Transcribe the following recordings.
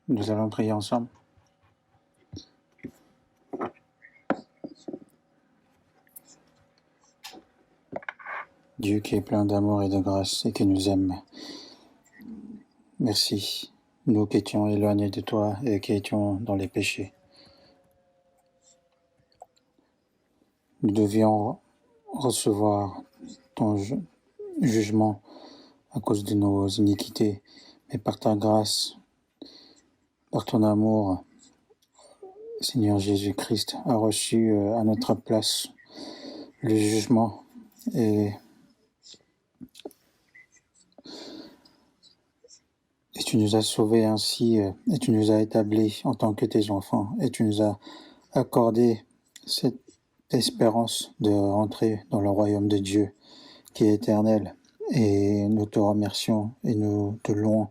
Nous allons prier ensemble. Dieu qui est plein d'amour et de grâce et qui nous aime, merci, nous qui étions éloignés de toi et qui étions dans les péchés. Nous devions recevoir ton jugement à cause de nos iniquités, mais par ta grâce, par ton amour, Seigneur Jésus-Christ a reçu à notre place le jugement et tu nous as sauvés ainsi et tu nous as établis en tant que tes enfants et tu nous as accordé cette espérance de rentrer dans le royaume de Dieu qui est éternel. Et nous te remercions et nous te louons.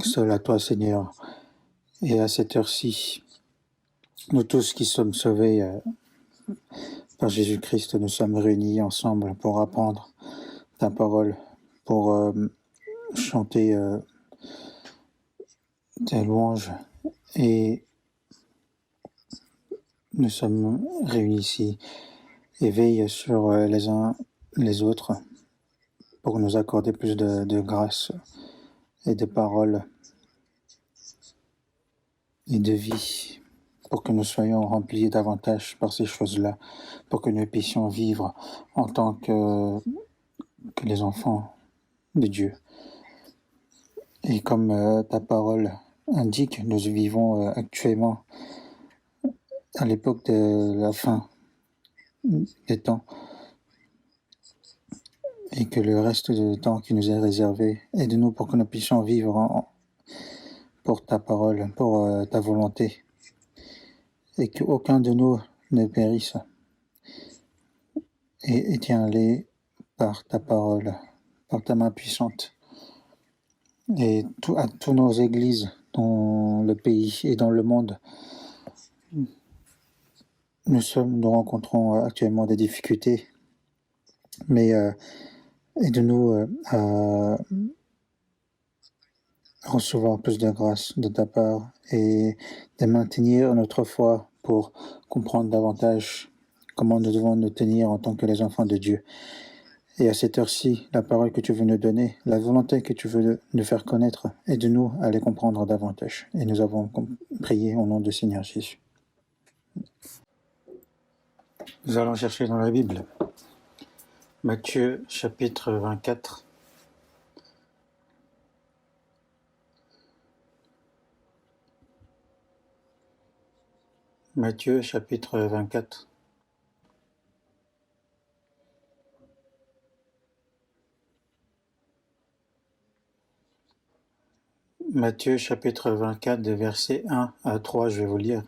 Seul à toi, Seigneur. Et à cette heure-ci, nous tous qui sommes sauvés par Jésus-Christ, nous sommes réunis ensemble pour apprendre ta parole, pour chanter tes louanges. Et nous sommes réunis ici et veille sur les uns les autres pour nous accorder plus de grâce et de paroles et de vie, pour que nous soyons remplis davantage par ces choses-là, pour que nous puissions vivre en tant que les enfants de Dieu. Et comme ta parole indique, nous vivons actuellement à l'époque de la fin des temps, et que le reste du temps qui nous est réservé, aide-nous pour que nous puissions vivre pour ta parole, pour ta volonté, et qu'aucun de nous ne périsse. Et tiens-les par ta parole, par ta main puissante. Et à toutes nos églises dans le pays et dans le monde, nous rencontrons actuellement des difficultés, mais aide-nous à recevoir plus de grâce de ta part et de maintenir notre foi pour comprendre davantage comment nous devons nous tenir en tant que les enfants de Dieu. Et à cette heure-ci, la parole que tu veux nous donner, la volonté que tu veux nous faire connaître, aide-nous à les comprendre davantage. Et nous avons prié au nom du Seigneur Jésus. Nous allons chercher dans la Bible Matthieu chapitre 24. Matthieu chapitre 24. Matthieu chapitre 24, des versets 1 à 3, je vais vous lire.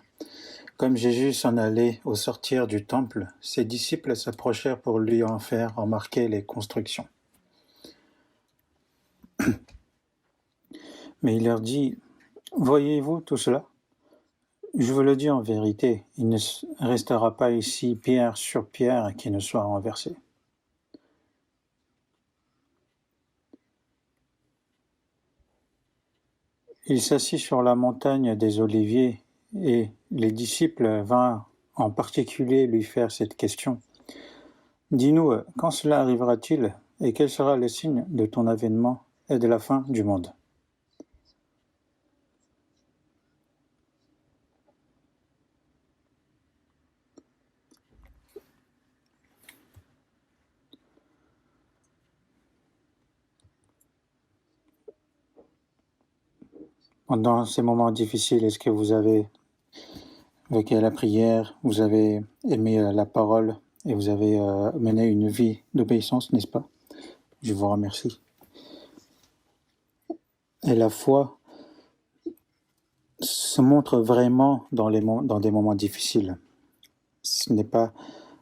Comme Jésus s'en allait au sortir du temple, ses disciples s'approchèrent pour lui en faire remarquer les constructions. Mais il leur dit, « Voyez-vous tout cela ? Je vous le dis en vérité, il ne restera pas ici pierre sur pierre qui ne soit renversée. » Il s'assit sur la montagne des Oliviers, et les disciples vinrent en particulier lui faire cette question. « Dis-nous, quand cela arrivera-t-il, et quel sera le signe de ton avènement et de la fin du monde ?» Pendant ces moments difficiles, est-ce que vous avez vécu la prière, vous avez aimé la parole et vous avez mené une vie d'obéissance, n'est-ce pas? Je vous remercie. Et la foi se montre vraiment dans des moments difficiles. Ce n'est pas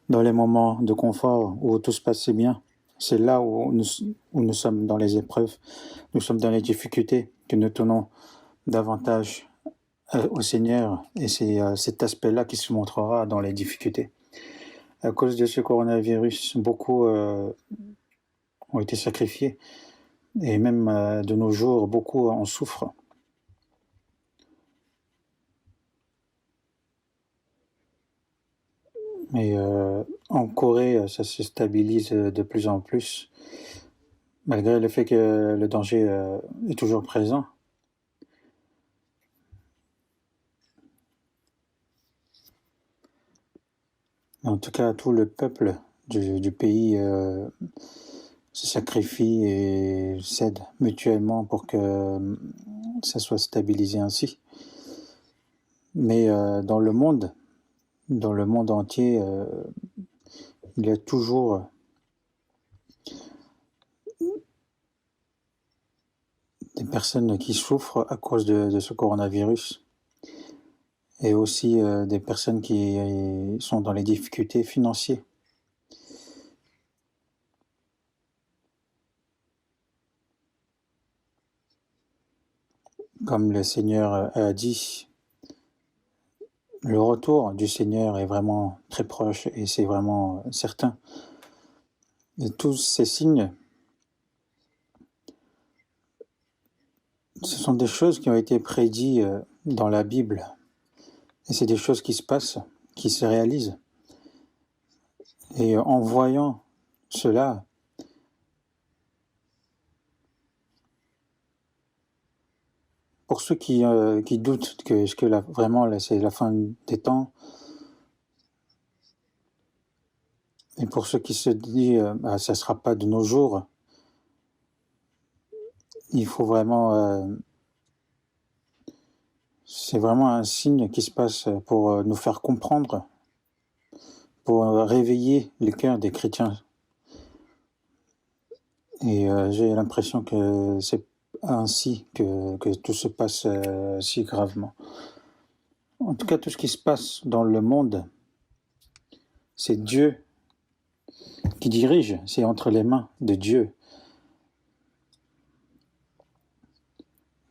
dans les moments de confort où tout se passe bien. C'est là où nous sommes dans les épreuves, nous sommes dans les difficultés, que nous tenons davantage au Seigneur, et c'est cet aspect-là qui se montrera dans les difficultés. À cause de ce coronavirus, beaucoup ont été sacrifiés Et même de nos jours, beaucoup en souffrent. Mais en Corée, ça se stabilise de plus en plus, malgré le fait que le danger est toujours présent. En tout cas, tout le peuple du pays se sacrifie et s'aide mutuellement pour que ça soit stabilisé ainsi. Mais dans le monde entier, il y a toujours des personnes qui souffrent à cause de ce coronavirus, et aussi des personnes qui sont dans les difficultés financières. Comme le Seigneur a dit, le retour du Seigneur est vraiment très proche et c'est vraiment certain. Et tous ces signes, ce sont des choses qui ont été prédites dans la Bible. Et c'est des choses qui se passent, qui se réalisent. Et en voyant cela, pour ceux qui doutent que vraiment là, c'est la fin des temps, et pour ceux qui se disent ça ne sera pas de nos jours, il faut vraiment... c'est vraiment un signe qui se passe pour nous faire comprendre, pour réveiller le cœur des chrétiens. Et j'ai l'impression que c'est ainsi que tout se passe si gravement. En tout cas, tout ce qui se passe dans le monde, c'est Dieu qui dirige, c'est entre les mains de Dieu.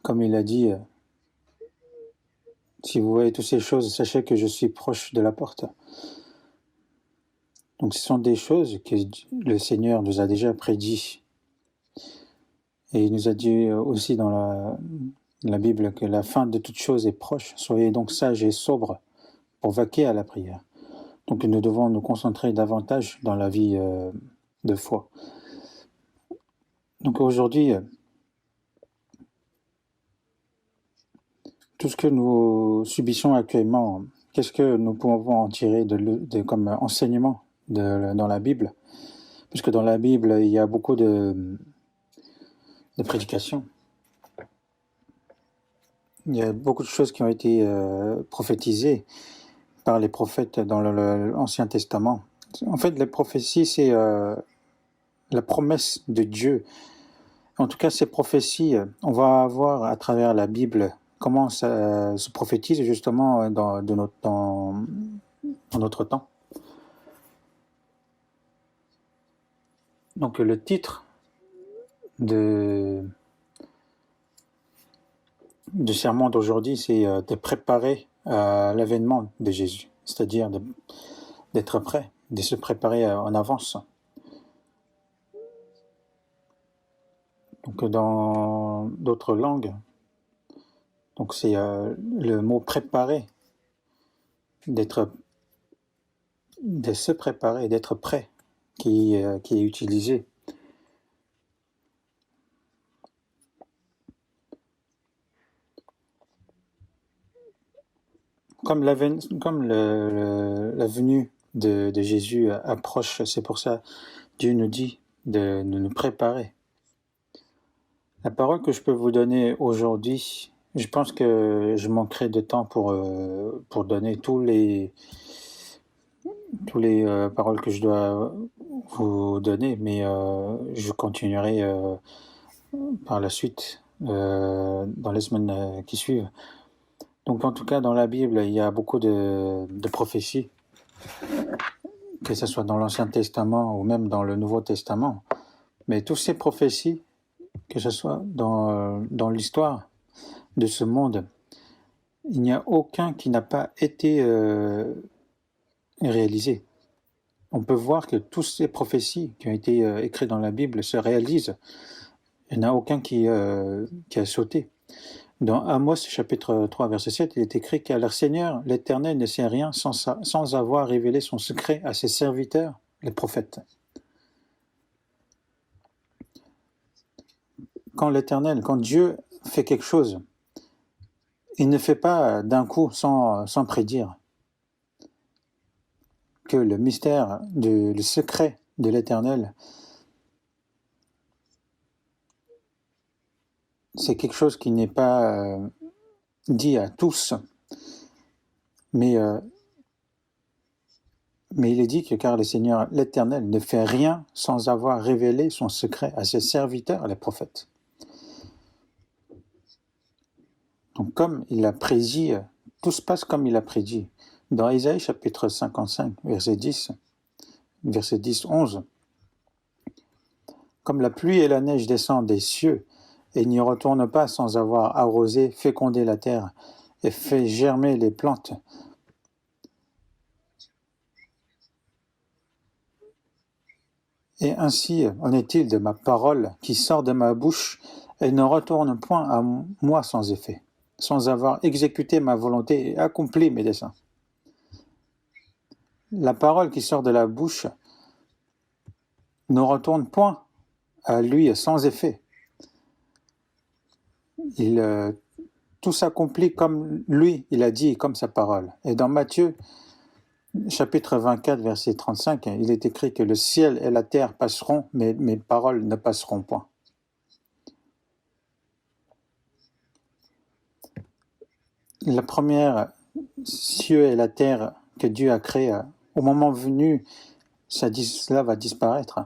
Comme il a dit, si vous voyez toutes ces choses, sachez que je suis proche de la porte. Donc ce sont des choses que le Seigneur nous a déjà prédit. Et il nous a dit aussi dans la Bible que la fin de toute chose est proche. Soyez donc sages et sobres pour vaquer à la prière. Donc nous devons nous concentrer davantage dans la vie de foi. Donc aujourd'hui, tout ce que nous subissons actuellement, qu'est-ce que nous pouvons en tirer comme enseignement dans la Bible? Puisque dans la Bible, il y a beaucoup de prédications. Il y a beaucoup de choses qui ont été prophétisées par les prophètes dans l'Ancien Testament. En fait, les prophéties, c'est la promesse de Dieu. En tout cas, ces prophéties, on va voir à travers la Bible comment ça se prophétise justement dans notre temps. Donc le titre du sermon d'aujourd'hui, c'est de préparer à l'avènement de Jésus, c'est-à-dire d'être prêt, de se préparer en avance. Donc dans d'autres langues, donc c'est le mot préparer, de se préparer, d'être prêt, qui est utilisé. Comme la venue de Jésus approche, c'est pour ça Dieu nous dit de nous préparer. La parole que je peux vous donner aujourd'hui, je pense que je manquerai de temps pour donner tous les paroles que je dois vous donner, mais je continuerai par la suite dans les semaines qui suivent. Donc en tout cas, dans la Bible, il y a beaucoup de prophéties, que ce soit dans l'Ancien Testament ou même dans le Nouveau Testament. Mais toutes ces prophéties, que ce soit dans l'histoire de ce monde, il n'y a aucun qui n'a pas été réalisé. On peut voir que toutes ces prophéties qui ont été écrites dans la Bible se réalisent. Il n'y en a aucun qui a sauté. Dans Amos chapitre 3 verset 7, il est écrit qu'à leur Seigneur, l'Éternel ne sait rien sans avoir révélé son secret à ses serviteurs, les prophètes. Quand Dieu fait quelque chose, il ne fait pas d'un coup sans prédire que le mystère, le secret de l'Éternel, c'est quelque chose qui n'est pas dit à tous, mais il est dit que car le Seigneur, l'Éternel, ne fait rien sans avoir révélé son secret à ses serviteurs, les prophètes. Donc comme il a prédit, tout se passe comme il a prédit. Dans Isaïe chapitre 55, verset 10, 11, comme la pluie et la neige descendent des cieux et n'y retournent pas sans avoir arrosé, fécondé la terre et fait germer les plantes, et ainsi en est-il de ma parole qui sort de ma bouche et ne retourne point à moi sans effet, sans avoir exécuté ma volonté et accompli mes desseins. La parole qui sort de la bouche ne retourne point à lui sans effet. Tout s'accomplit comme lui, il a dit, comme sa parole. Et dans Matthieu, chapitre 24, verset 35, il est écrit que le ciel et la terre passeront, mais mes paroles ne passeront point. La première cieux et la terre que Dieu a créé, au moment venu, cela va disparaître.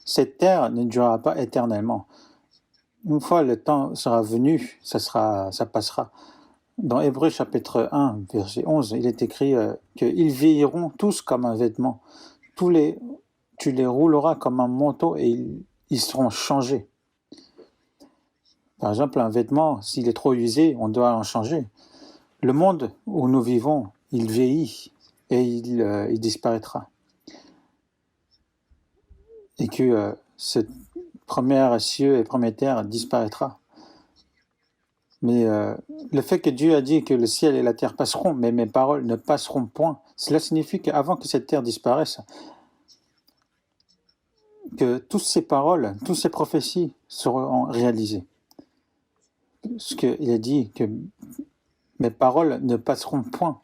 Cette terre ne durera pas éternellement. Une fois le temps sera venu, ça passera. Dans Hébreux chapitre 1, verset 11, il est écrit qu'ils vieilliront tous comme un vêtement. Tu les rouleras comme un manteau et ils seront changés. Par exemple, un vêtement, s'il est trop usé, on doit en changer. Le monde où nous vivons, il vieillit et il disparaîtra. Et que cette première cieux et première terre disparaîtra. Mais le fait que Dieu a dit que le ciel et la terre passeront, mais mes paroles ne passeront point, cela signifie qu'avant que cette terre disparaisse, que toutes ces paroles, toutes ces prophéties seront réalisées. Ce qu'il a dit, que mes paroles ne passeront point.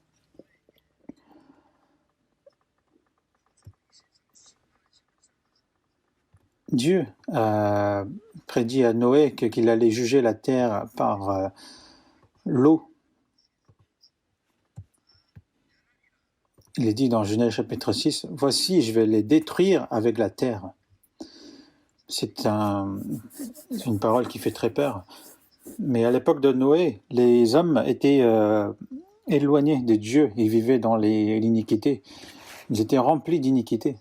Dieu a prédit à Noé qu'il allait juger la terre par l'eau. Il est dit dans Genèse chapitre 6, « Voici, je vais les détruire avec la terre. » C'est une parole qui fait très peur. Mais à l'époque de Noé, les hommes étaient éloignés de Dieu. Ils vivaient dans l'iniquité. Ils étaient remplis d'iniquité.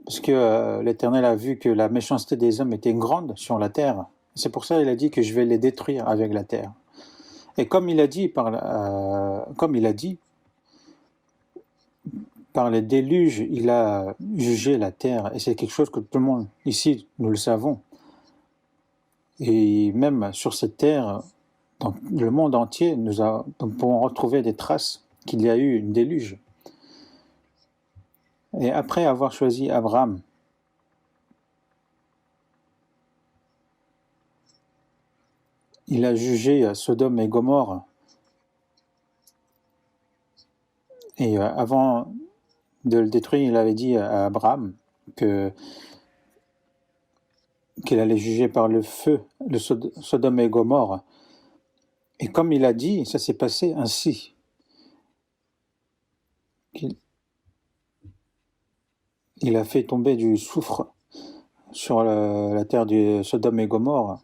Parce que l'Éternel a vu que la méchanceté des hommes était grande sur la terre. C'est pour ça qu'il a dit que je vais les détruire avec la terre. Et comme il a dit par les déluges, il a jugé la terre. Et c'est quelque chose que tout le monde ici, nous le savons. Et même sur cette terre, dans le monde entier, nous pourrons retrouver des traces qu'il y a eu une déluge. Et après avoir choisi Abraham, il a jugé Sodome et Gomorrhe. Et avant de le détruire, il avait dit à Abraham qu'il allait juger par le feu le Sodome et Gomorrhe. Et comme il a dit, ça s'est passé ainsi. Il a fait tomber du soufre sur la terre de Sodome et Gomorrhe.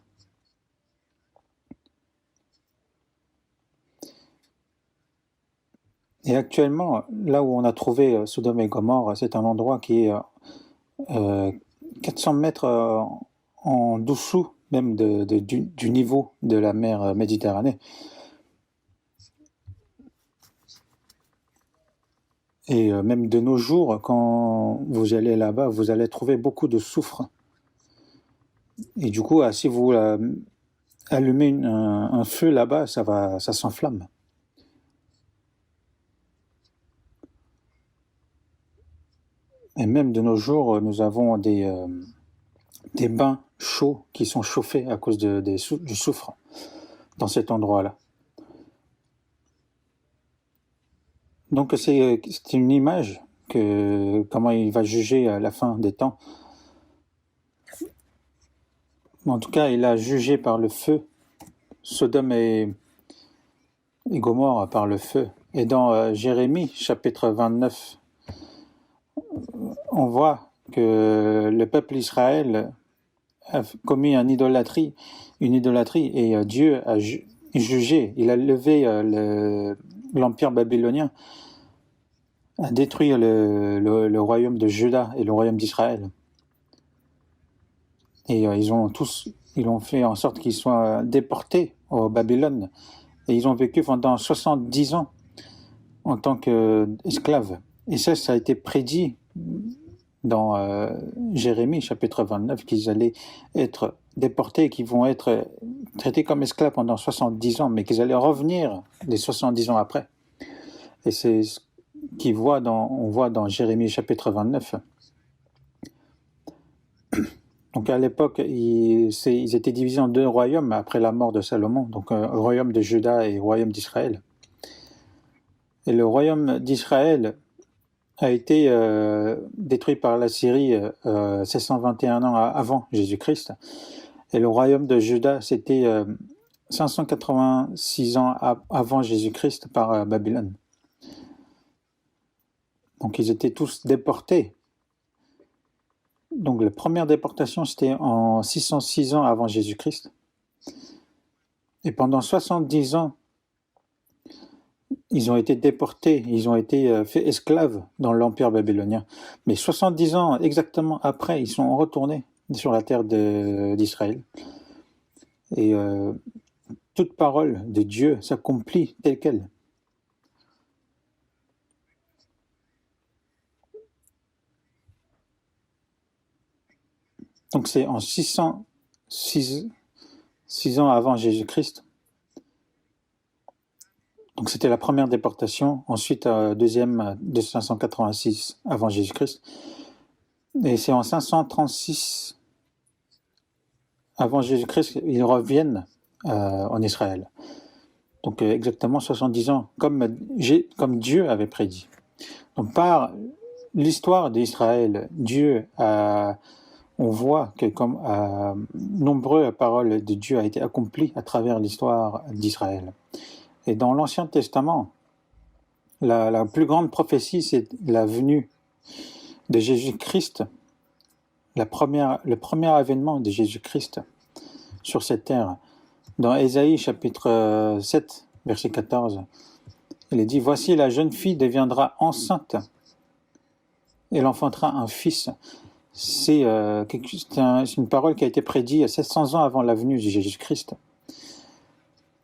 Et actuellement, là où on a trouvé Sodome et Gomorrhe, c'est un endroit qui est 400 mètres en dessous même du niveau de la mer Méditerranée. Et même de nos jours, quand vous allez là-bas, vous allez trouver beaucoup de soufre. Et du coup, si vous allumez un feu là-bas, ça s'enflamme. Et même de nos jours, nous avons des bains chauds qui sont chauffés à cause du soufre dans cet endroit-là. Donc c'est une image que comment il va juger à la fin des temps. En tout cas, il a jugé par le feu Sodome et Gomorrhe par le feu. Et dans Jérémie, chapitre 29, on voit que le peuple Israël a commis une idolâtrie, et Dieu a jugé. Il a levé l'empire babylonien, a détruit le royaume de Juda et le royaume d'Israël. Et ils ont fait en sorte qu'ils soient déportés au Babylone. Et ils ont vécu pendant 70 ans en tant qu'esclaves. Et ça a été prédit dans Jérémie, chapitre 29, qu'ils allaient être déportés, qu'ils vont être traités comme esclaves pendant 70 ans, mais qu'ils allaient revenir les 70 ans après. Et c'est ce qu'on voit dans Jérémie, chapitre 29. Donc à l'époque, ils étaient divisés en deux royaumes après la mort de Salomon, donc le royaume de Juda et le royaume d'Israël. Et le royaume d'Israël a été détruit par la Syrie 721 ans avant Jésus-Christ. Et le royaume de Juda, c'était 586 ans avant Jésus-Christ par Babylone. Donc ils étaient tous déportés. Donc la première déportation, c'était en 606 ans avant Jésus-Christ. Et pendant 70 ans, ils ont été déportés, ils ont été faits esclaves dans l'empire babylonien. Mais 70 ans exactement après, ils sont retournés sur la terre d'Israël. Et toute parole de Dieu s'accomplit telle qu'elle. Donc c'est en 606 ans avant Jésus-Christ. Donc c'était la première déportation, ensuite deuxième de 586 avant Jésus-Christ. Et c'est en 536 avant Jésus-Christ qu'ils reviennent en Israël. Donc exactement 70 ans, comme Dieu avait prédit. Donc par l'histoire d'Israël, on voit que comme nombreuses paroles de Dieu a été accomplie à travers l'histoire d'Israël. Et dans l'Ancien Testament, la plus grande prophétie, c'est la venue de Jésus-Christ, le premier avènement de Jésus-Christ sur cette terre. Dans Ésaïe chapitre 7, verset 14, il est dit « Voici la jeune fille deviendra enceinte, elle enfantera un fils ». C'est une parole qui a été prédite 700 ans avant la venue de Jésus-Christ.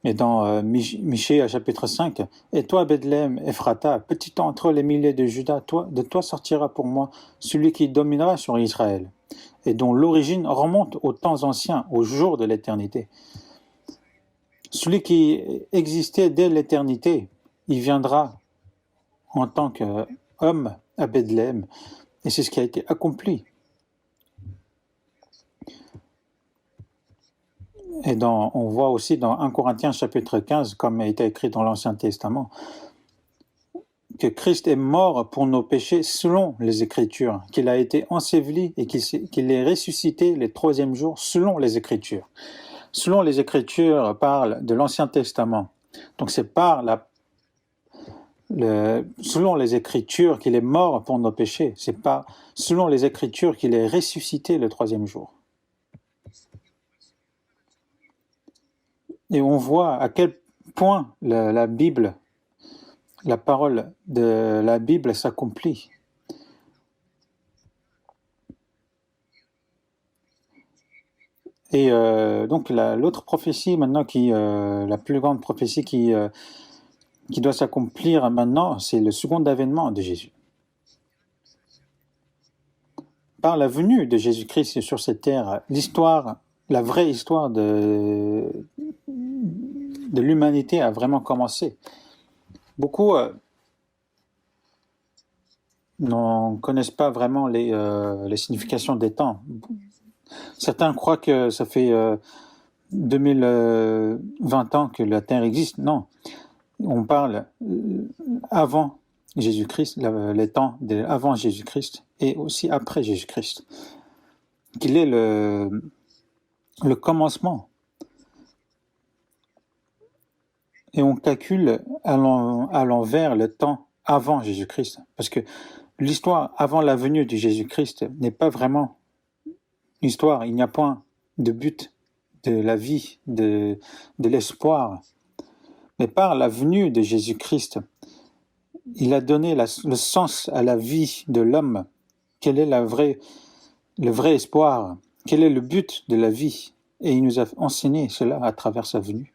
Et dans Michée, chapitre 5, « Et toi, Bethléem, Ephrata, petit entre les milliers de Juda, de toi sortira pour moi celui qui dominera sur Israël, et dont l'origine remonte aux temps anciens, aux jours de l'éternité. Celui qui existait dès l'éternité, il viendra en tant qu'homme à Bethléem, et c'est ce qui a été accompli. » Et on voit aussi dans 1 Corinthiens chapitre 15, comme a été écrit dans l'Ancien Testament, que Christ est mort pour nos péchés selon les Écritures, qu'il a été enseveli et qu'il est ressuscité le troisième jour selon les Écritures. Selon les Écritures parle de l'Ancien Testament. Donc c'est selon les Écritures qu'il est mort pour nos péchés. C'est pas selon les Écritures qu'il est ressuscité le troisième jour. Et on voit à quel point la Bible, la parole de la Bible s'accomplit. Et donc l'autre prophétie maintenant, la plus grande prophétie qui doit s'accomplir maintenant, c'est le second avènement de Jésus. par la venue de Jésus-Christ sur cette terre, l'histoire, la vraie histoire de l'humanité a vraiment commencé. Beaucoup ne connaissent pas vraiment les significations des temps. Certains croient que ça fait 2020 ans que la Terre existe. Non, on parle avant Jésus-Christ, les temps avant Jésus-Christ et aussi après Jésus-Christ. Qu'il est le commencement. Et on calcule à l'envers le temps avant Jésus-Christ. Parce que l'histoire avant la venue de Jésus-Christ n'est pas vraiment histoire. Il n'y a point de but de la vie, de l'espoir. Mais par la venue de Jésus-Christ, il a donné le sens à la vie de l'homme. Quel est le vrai espoir? Quel est le but de la vie? Et il nous a enseigné cela à travers sa venue.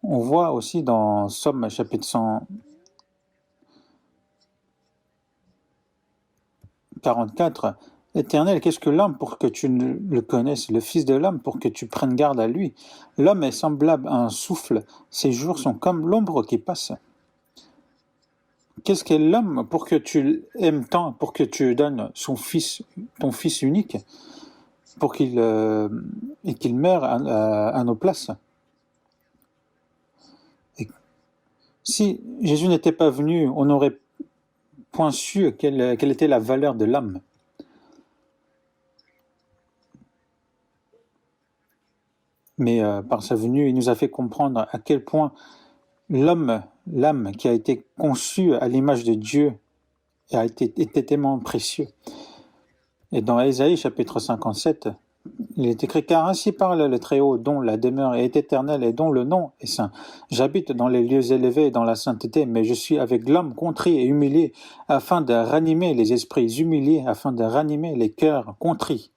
On voit aussi dans Somme chapitre 144, Éternel, qu'est-ce que l'homme pour que tu le connaisses, le Fils de l'homme pour que tu prennes garde à lui? L'homme est semblable à un souffle, ses jours sont comme l'ombre qui passe. Qu'est-ce qu'est l'homme pour que tu l'aimes tant, pour que tu donnes ton fils unique, pour qu'il meure à nos places? Et si Jésus n'était pas venu, on n'aurait point su quelle était la valeur de l'homme. Mais par sa venue, il nous a fait comprendre à quel point l'âme qui a été conçue à l'image de Dieu était tellement précieux. Et dans Ésaïe chapitre 57, il est écrit « Car ainsi parle le Très-Haut, dont la demeure est éternelle et dont le nom est saint. J'habite dans les lieux élevés et dans la sainteté, mais je suis avec l'homme contrit et humilié, afin de ranimer les esprits humiliés, afin de ranimer les cœurs contrits.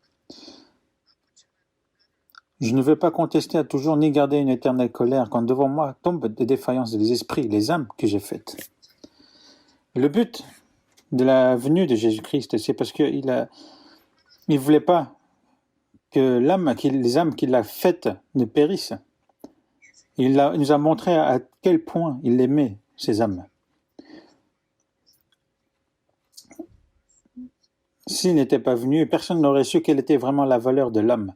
Je ne veux pas contester à toujours ni garder une éternelle colère quand devant moi tombent des défaillances des esprits, les âmes que j'ai faites. » Le but de la venue de Jésus-Christ, c'est parce qu'il ne voulait pas que les âmes qu'il a faites ne périssent. Il nous a montré à quel point il aimait ces âmes. S'il n'était pas venu, personne n'aurait su quelle était vraiment la valeur de l'homme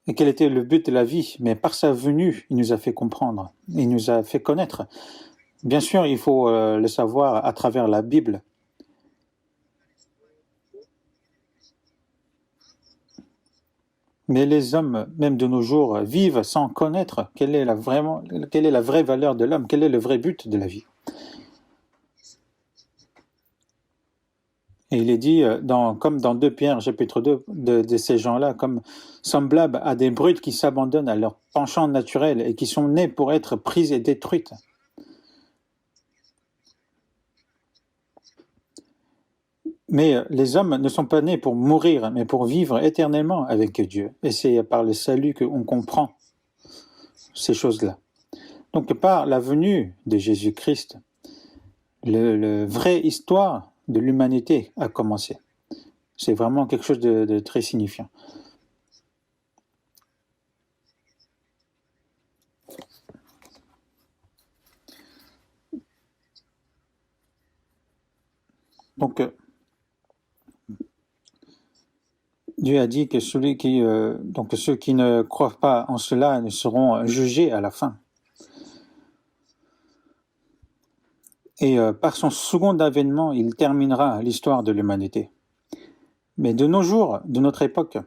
et quel était le but de la vie. Mais par sa venue, il nous a fait comprendre, il nous a fait connaître. Bien sûr, il faut le savoir à travers la Bible. Mais les hommes, même de nos jours, vivent sans connaître quelle est la vraie valeur de l'homme, quel est le vrai but de la vie. Et il est dit, comme dans 2 Pierre, chapitre 2, de ces gens-là, comme semblables à des brutes qui s'abandonnent à leur penchant naturel et qui sont nées pour être prises et détruites. Mais les hommes ne sont pas nés pour mourir, mais pour vivre éternellement avec Dieu. Et c'est par le salut qu'on comprend ces choses-là. Donc par la venue de Jésus-Christ, la vraie histoire de l'humanité a commencé. C'est vraiment quelque chose de très signifiant. Donc, Dieu a dit que ceux qui ne croient pas en cela ne seront jugés à la fin. Et par son second avènement, il terminera l'histoire de l'humanité. Mais de nos jours, de notre époque,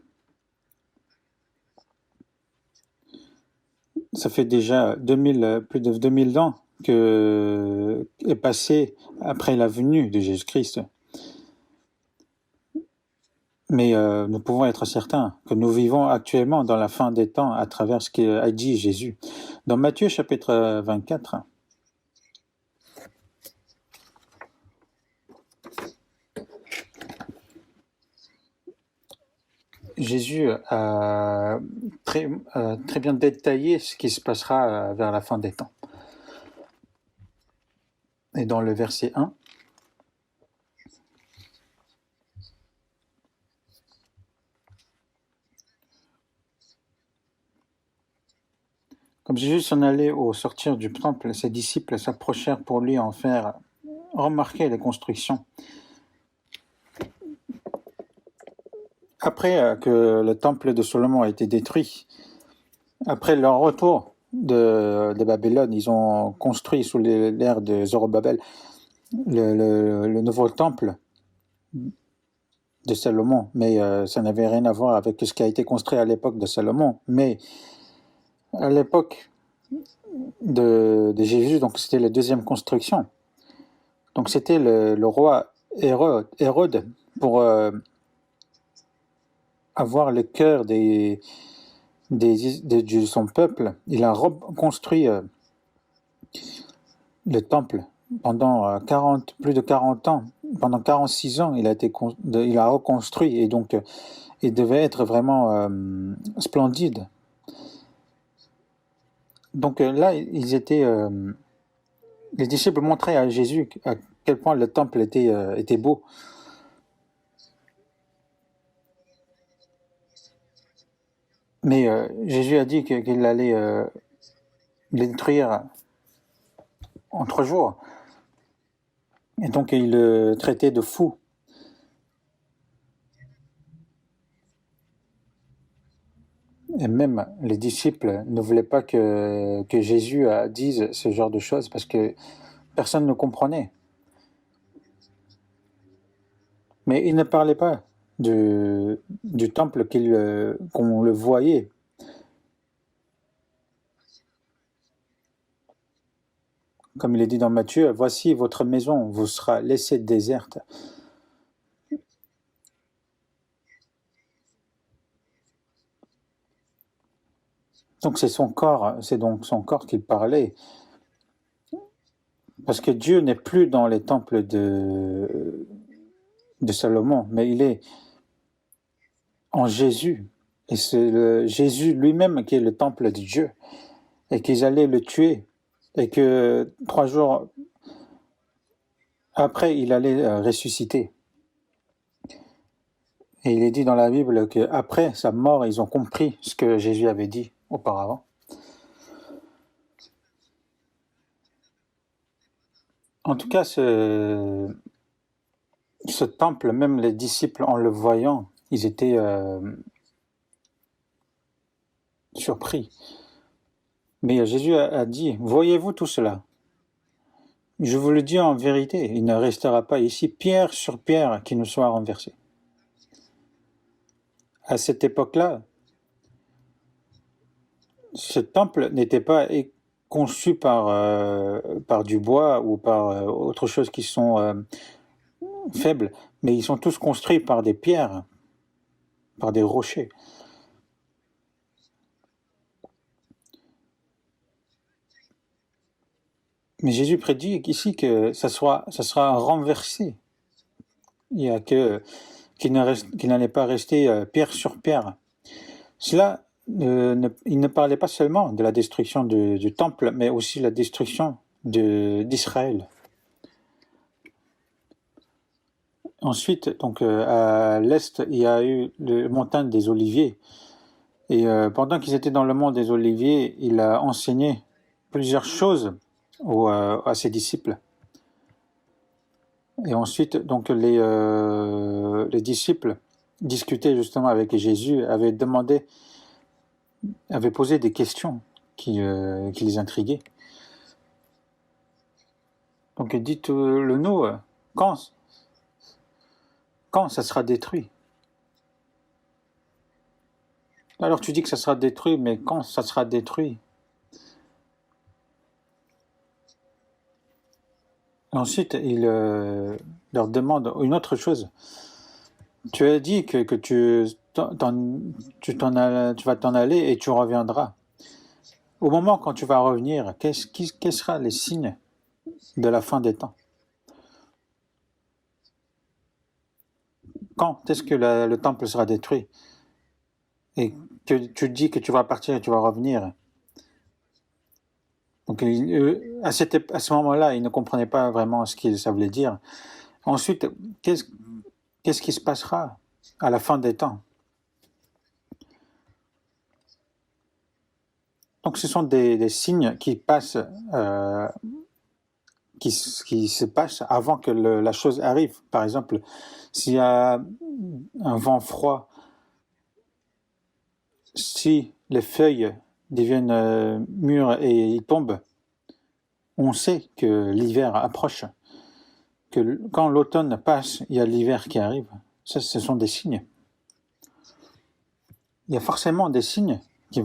ça fait déjà plus de 2000 ans que est passé après la venue de Jésus-Christ. Mais nous pouvons être certains que nous vivons actuellement dans la fin des temps à travers ce qu'a dit Jésus. Dans Matthieu chapitre 24, Jésus a très bien détaillé ce qui se passera vers la fin des temps. Et dans le verset 1, Comme Jésus s'en allait au sortir du temple, ses disciples s'approchèrent pour lui en faire remarquer les constructions. Après que le temple de Salomon a été détruit, après leur retour de Babylone, ils ont construit sous l'ère de Zorobabel le nouveau temple de Salomon, mais ça n'avait rien à voir avec ce qui a été construit à l'époque de Salomon. Mais à l'époque de Jésus, donc c'était la deuxième construction. Donc c'était le roi Hérode pour avoir le cœur de son peuple. Il a reconstruit le temple pendant plus de 40 ans. Pendant 46 ans, il a reconstruit, et donc il devait être vraiment splendide. Donc là, les disciples montraient à Jésus à quel point le temple était beau. Mais Jésus a dit qu'il allait les détruire en 3 jours. Et donc il le traitait de fou. Et même les disciples ne voulaient pas que Jésus dise ce genre de choses parce que personne ne comprenait. Mais il ne parlait pas du temple qu'on le voyait. Comme il est dit dans Matthieu, « Voici votre maison vous sera laissée déserte. » Donc c'est donc son corps qu'il parlait. Parce que Dieu n'est plus dans les temples de Salomon, mais il est en Jésus. Et c'est Jésus lui-même qui est le temple de Dieu. Et qu'ils allaient le tuer. Et que 3 jours après, il allait ressusciter. Et il est dit dans la Bible qu'après sa mort, ils ont compris ce que Jésus avait dit auparavant. En tout cas, ce temple, même les disciples, en le voyant, ils étaient surpris. Mais Jésus a dit, « Voyez-vous tout cela ? Je vous le dis en vérité, il ne restera pas ici pierre sur pierre qui ne soit renversée. » À cette époque-là, ce temple n'était pas conçu par du bois ou par autre chose qui sont faibles, mais ils sont tous construits par des pierres, par des rochers. Mais Jésus prédit ici que ça sera renversé. Il y a qu'il n'allait pas rester pierre sur pierre. Cela, il ne parlait pas seulement de la destruction du temple, mais aussi la destruction d'Israël. Ensuite, donc à l'est, il y a eu la montagne des Oliviers. Et pendant qu'ils étaient dans le mont des Oliviers, il a enseigné plusieurs choses à ses disciples. Et ensuite, donc les disciples discutaient justement avec Jésus, avaient posé des questions qui les intriguaient. Donc dites-le nous, quand ça sera détruit? Alors tu dis que ça sera détruit, mais quand ça sera détruit? Ensuite, il leur demande une autre chose. Tu as dit que tu vas t'en aller et tu reviendras. Au moment quand tu vas revenir, quels seront les signes de la fin des temps? Quand est-ce que le temple sera détruit? Et que tu dis que tu vas partir et tu vas revenir. Donc à ce moment-là, ils ne comprenaient pas vraiment ce que ça voulait dire. Ensuite, qu'est-ce qui se passera à la fin des temps? Donc ce sont des signes qui passent, qui se passent avant que la chose arrive. Par exemple, s'il y a un vent froid, si les feuilles deviennent mûres et ils tombent, on sait que l'hiver approche. Que quand l'automne passe, il y a l'hiver qui arrive. Ça, ce sont des signes. Il y a forcément des signes qui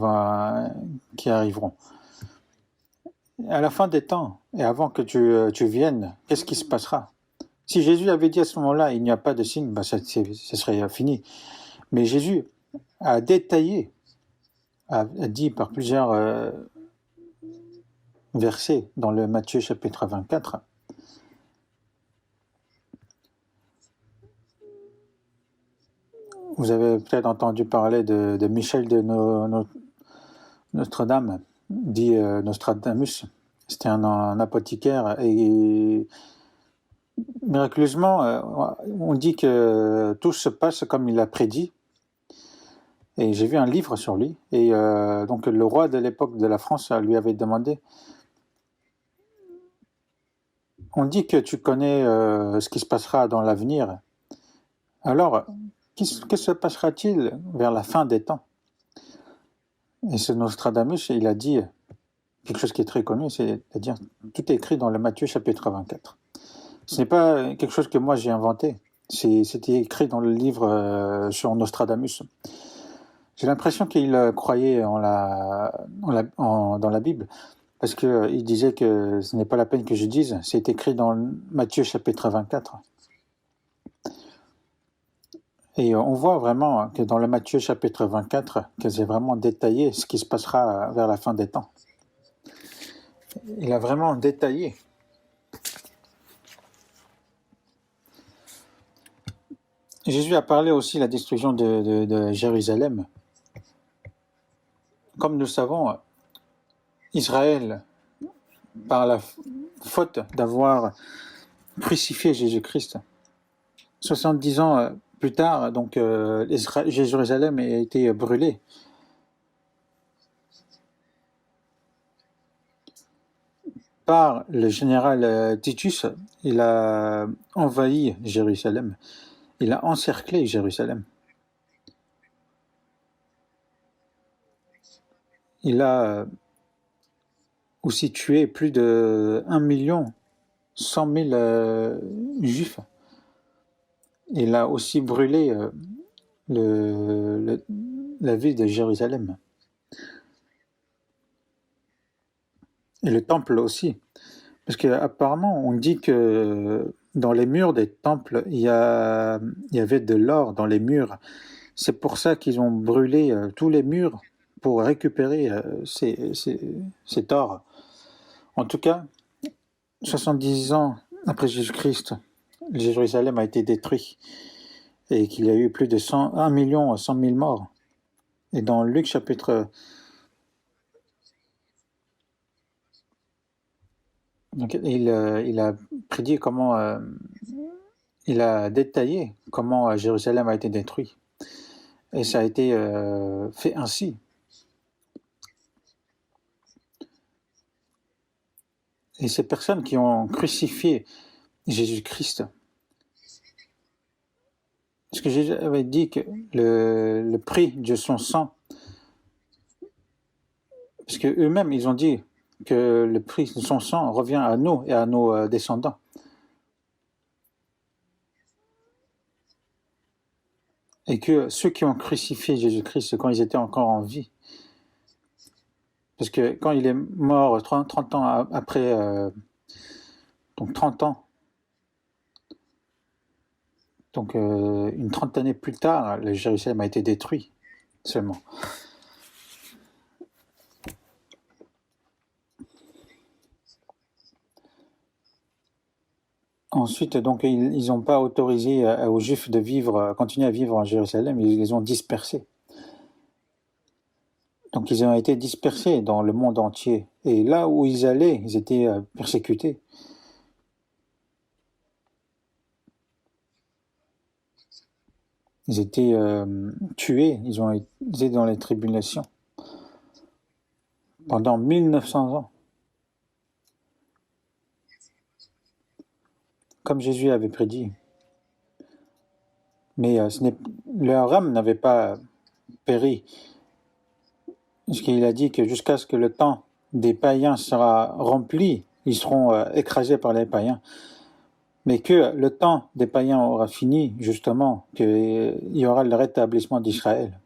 arriveront. À la fin des temps, et avant que tu viennes, qu'est-ce qui se passera? Si Jésus avait dit à ce moment-là, il n'y a pas de signe, ça serait fini. Mais Jésus a détaillé, a dit par plusieurs versets dans le Matthieu chapitre 24, vous avez peut-être entendu parler de Michel de Notre-Dame, dit Nostradamus. C'était un apothicaire et miraculeusement, on dit que tout se passe comme il a prédit. Et j'ai vu un livre sur lui. Et donc le roi de l'époque de la France lui avait demandé, on dit que tu connais ce qui se passera dans l'avenir. Alors, que se passera-t-il vers la fin des temps? Et ce Nostradamus, il a dit quelque chose qui est très connu, c'est-à-dire tout est écrit dans le Matthieu chapitre 24. Ce n'est pas quelque chose que moi j'ai inventé, c'était écrit dans le livre sur Nostradamus. J'ai l'impression qu'il croyait dans la Bible, parce qu'il disait que ce n'est pas la peine que je dise, c'est écrit dans Matthieu chapitre 24. Et on voit vraiment que dans le Matthieu chapitre 24, que c'est vraiment détaillé ce qui se passera vers la fin des temps. Il a vraiment détaillé. Jésus a parlé aussi de la destruction de Jérusalem. Comme nous savons, Israël, par la faute d'avoir crucifié Jésus-Christ, 70 ans plus tard, donc Jérusalem a été brûlée. Par le général Titus, il a envahi Jérusalem. Il a encerclé Jérusalem. Il a aussi tué plus de 1,1 million juifs. Il a aussi brûlé la ville de Jérusalem. Et le temple aussi. Parce qu'apparemment, on dit que dans les murs des temples, il y avait de l'or dans les murs. C'est pour ça qu'ils ont brûlé tous les murs pour récupérer cet or. En tout cas, 70 ans après Jésus-Christ, Jérusalem a été détruit et qu'il y a eu plus de 1,1 million morts. Et dans Luc chapitre... Donc, il a prédit comment... il a détaillé comment Jérusalem a été détruit. Et ça a été fait ainsi. Et ces personnes qui ont crucifié Jésus-Christ, parce que Jésus avait dit que le prix de son sang, parce qu'eux-mêmes, ils ont dit que le prix de son sang revient à nous et à nos descendants. Et que ceux qui ont crucifié Jésus-Christ quand ils étaient encore en vie, parce que quand il est mort 30 ans après, donc 30 ans, donc une trentaine d'années plus tard, le Jérusalem a été détruit seulement. Ensuite, donc, ils n'ont pas autorisé aux Juifs de continuer à vivre en Jérusalem, ils les ont dispersés. Donc, ils ont été dispersés dans le monde entier. Et là où ils allaient, ils étaient persécutés. Ils étaient tués, ils étaient dans les tribulations. pendant 1900 ans. Comme Jésus avait prédit. Mais leur âme n'avait pas péri. Parce qu'il a dit que jusqu'à ce que le temps des païens sera rempli, ils seront écrasés par les païens. Mais que le temps des païens aura fini, justement, qu'il y aura le rétablissement d'Israël.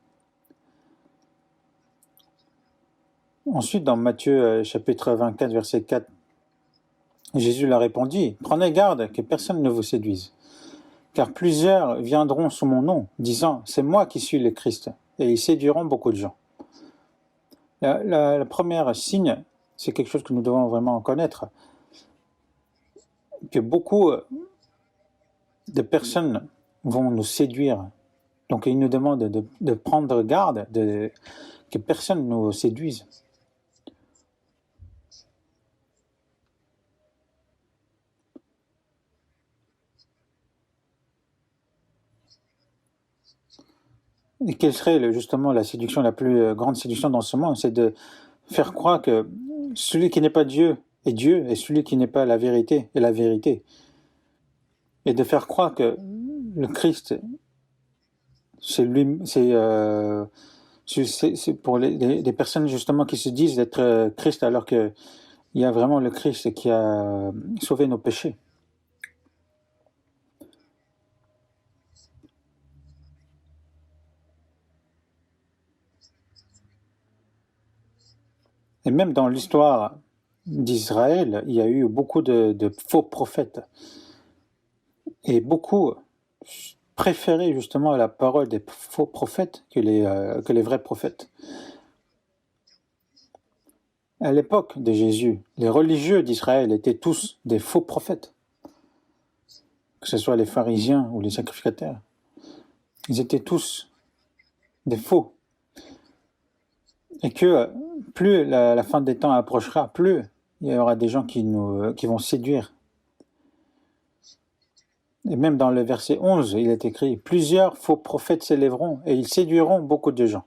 Ensuite, dans Matthieu chapitre 24, verset 4, Jésus leur répondit, « Prenez garde que personne ne vous séduise, car plusieurs viendront sous mon nom, disant, c'est moi qui suis le Christ, et ils séduiront beaucoup de gens. » La première signe, c'est quelque chose que nous devons vraiment connaître, que beaucoup de personnes vont nous séduire. Donc il nous demande de prendre garde, que personne ne nous séduise. Et quelle serait justement la séduction, la plus grande séduction dans ce monde? C'est de faire croire que celui qui n'est pas Dieu est Dieu, et celui qui n'est pas la vérité est la vérité. Et de faire croire que le Christ, c'est pour les personnes justement qui se disent d'être Christ, alors qu'il y a vraiment le Christ qui a sauvé nos péchés. Et même dans l'histoire d'Israël, il y a eu beaucoup de faux prophètes. Et beaucoup préféraient justement la parole des faux prophètes que les vrais prophètes. À l'époque de Jésus, les religieux d'Israël étaient tous des faux prophètes, que ce soit les pharisiens ou les sacrificateurs. Ils étaient tous des faux. Et que plus la fin des temps approchera, plus il y aura des gens qui vont séduire. Et même dans le verset 11, il est écrit « Plusieurs faux prophètes s'élèveront et ils séduiront beaucoup de gens. »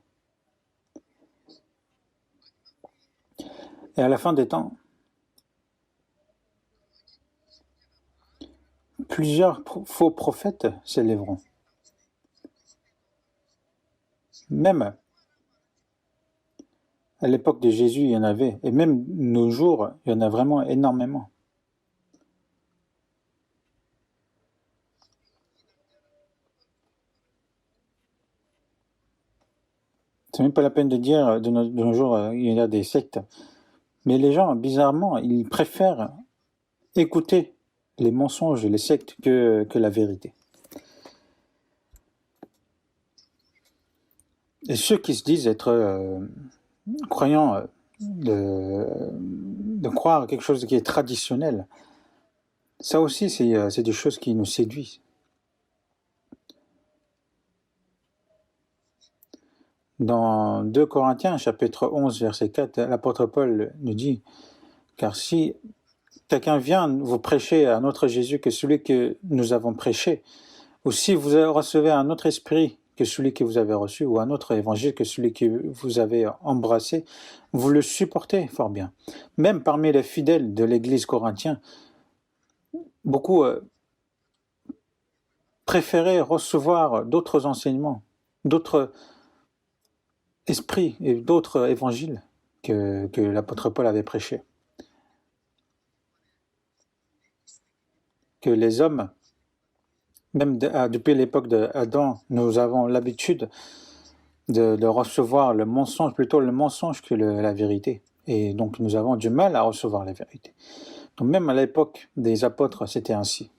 Et à la fin des temps, plusieurs faux prophètes s'élèveront. Même à l'époque de Jésus, il y en avait, et même nos jours, il y en a vraiment énormément. C'est même pas la peine de dire de nos jours, il y a des sectes. Mais les gens, bizarrement, ils préfèrent écouter les mensonges et les sectes que la vérité. Et ceux qui se disent être croyants, de croire à quelque chose qui est traditionnel, ça aussi, c'est des choses qui nous séduisent. Dans 2 Corinthiens, chapitre 11, verset 4, l'apôtre Paul nous dit « Car si quelqu'un vient vous prêcher un autre Jésus que celui que nous avons prêché, ou si vous recevez un autre esprit que celui que vous avez reçu, ou un autre évangile que celui que vous avez embrassé, vous le supportez fort bien. » Même parmi les fidèles de l'église corinthienne, beaucoup préféraient recevoir d'autres enseignements, d'autres esprits et d'autres évangiles que l'apôtre Paul avait prêché. Que les hommes, même depuis l'époque d'Adam, nous avons l'habitude de recevoir le mensonge, plutôt le mensonge que la vérité. Et donc nous avons du mal à recevoir la vérité. Donc même à l'époque des apôtres, c'était ainsi.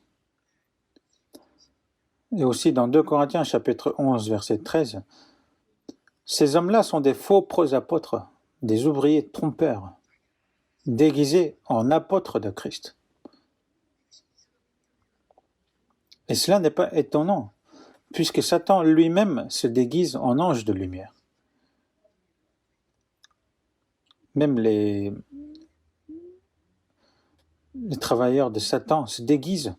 Et aussi dans 2 Corinthiens chapitre 11, verset 13, ces hommes-là sont des faux apôtres, des ouvriers trompeurs, déguisés en apôtres de Christ. Et cela n'est pas étonnant, puisque Satan lui-même se déguise en ange de lumière. Même les travailleurs de Satan se déguisent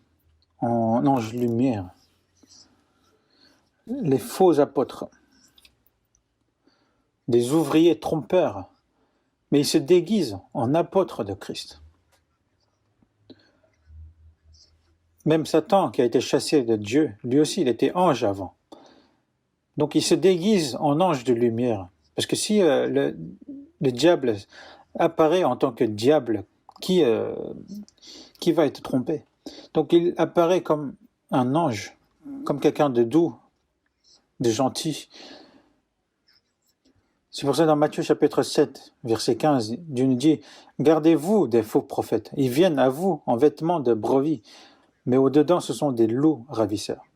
en ange de lumière. Les faux apôtres, des ouvriers trompeurs, mais ils se déguisent en apôtres de Christ. Même Satan, qui a été chassé de Dieu, lui aussi, il était ange avant. Donc il se déguise en ange de lumière. Parce que si le diable apparaît en tant que diable, qui va être trompé? Donc il apparaît comme un ange, comme quelqu'un de doux, de gentil. C'est pour ça dans Matthieu chapitre 7, verset 15, Dieu nous dit « Gardez-vous des faux prophètes. Ils viennent à vous en vêtements de brebis, mais au-dedans ce sont des loups ravisseurs. »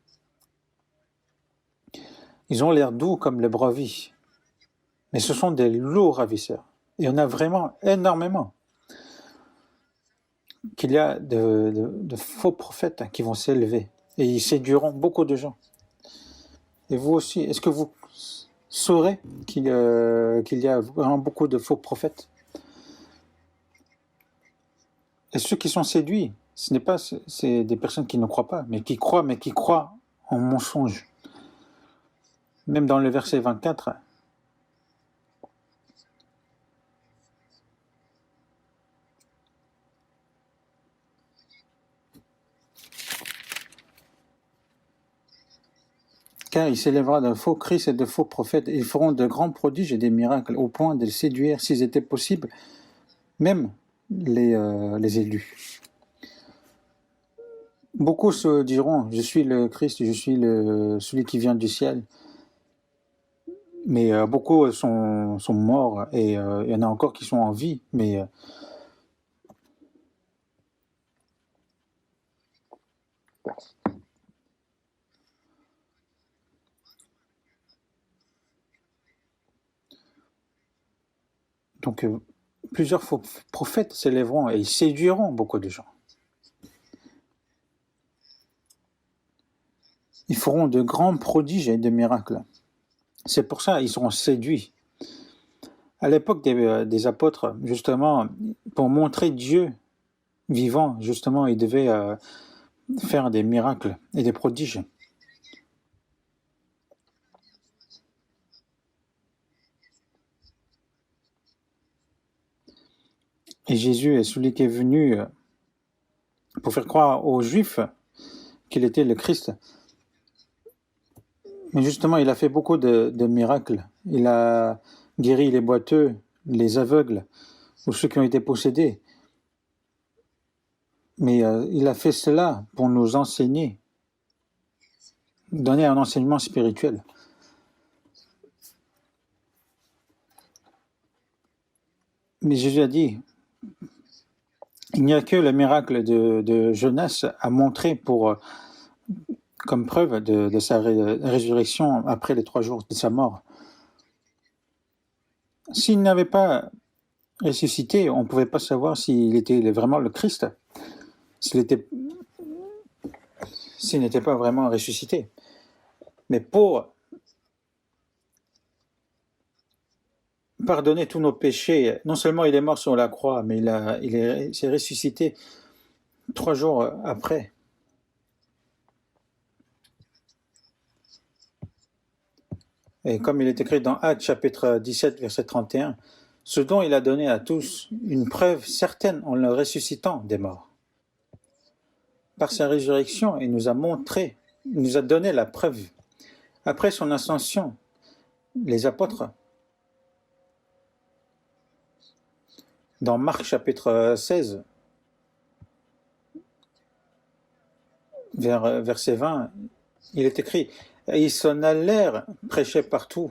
Ils ont l'air doux comme les brebis, mais ce sont des loups ravisseurs. Et il y en a vraiment énormément. Qu'il y a de faux prophètes qui vont s'élever et ils séduiront beaucoup de gens. Et vous aussi, est-ce que vous saurez qu'il y a vraiment beaucoup de faux prophètes? Et ceux qui sont séduits, c'est des personnes qui ne croient pas, mais qui croient en mensonge. Même dans le verset 24, car il s'élèvera de faux Christ et de faux prophètes, et ils feront de grands prodiges et des miracles, au point de les séduire, s'ils étaient possibles, même les élus. Beaucoup se diront, je suis le Christ, je suis celui qui vient du ciel. Mais beaucoup sont morts, et il y en a encore qui sont en vie, mais donc plusieurs faux prophètes s'élèveront et ils séduiront beaucoup de gens. Ils feront de grands prodiges et de miracles. C'est pour ça qu'ils seront séduits. À l'époque des apôtres, justement, pour montrer Dieu vivant, justement, ils devaient faire des miracles et des prodiges. Et Jésus est celui qui est venu pour faire croire aux Juifs qu'il était le Christ. Mais justement, il a fait beaucoup de miracles. Il a guéri les boiteux, les aveugles, ou ceux qui ont été possédés. Mais il a fait cela pour nous enseigner, donner un enseignement spirituel. Mais Jésus a dit, il n'y a que le miracle de Jonas à montrer comme preuve de sa résurrection après les 3 jours de sa mort. S'il n'avait pas ressuscité, on ne pouvait pas savoir s'il était vraiment le Christ, s'il n'était pas vraiment ressuscité. Mais pour pardonner tous nos péchés, non seulement il est mort sur la croix, mais il s'est ressuscité 3 jours après. Et comme il est écrit dans Actes chapitre 17, verset 31, ce dont il a donné à tous une preuve certaine en le ressuscitant des morts. Par sa résurrection, il nous a donné la preuve. Après son ascension, les apôtres, dans Marc chapitre 16, vers verset 20, il est écrit « Et ils s'en allèrent prêcher partout.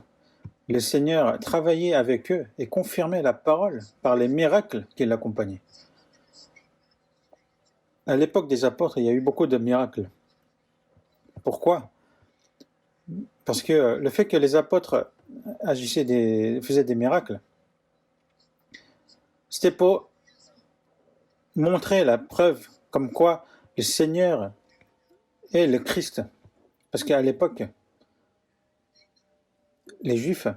Le Seigneur travaillait avec eux et confirmait la parole par les miracles qui l'accompagnaient. » À l'époque des apôtres, il y a eu beaucoup de miracles. Pourquoi? Parce que le fait que les apôtres faisaient des miracles, c'était pour montrer la preuve comme quoi le Seigneur est le Christ. Parce qu'à l'époque, les Juifs,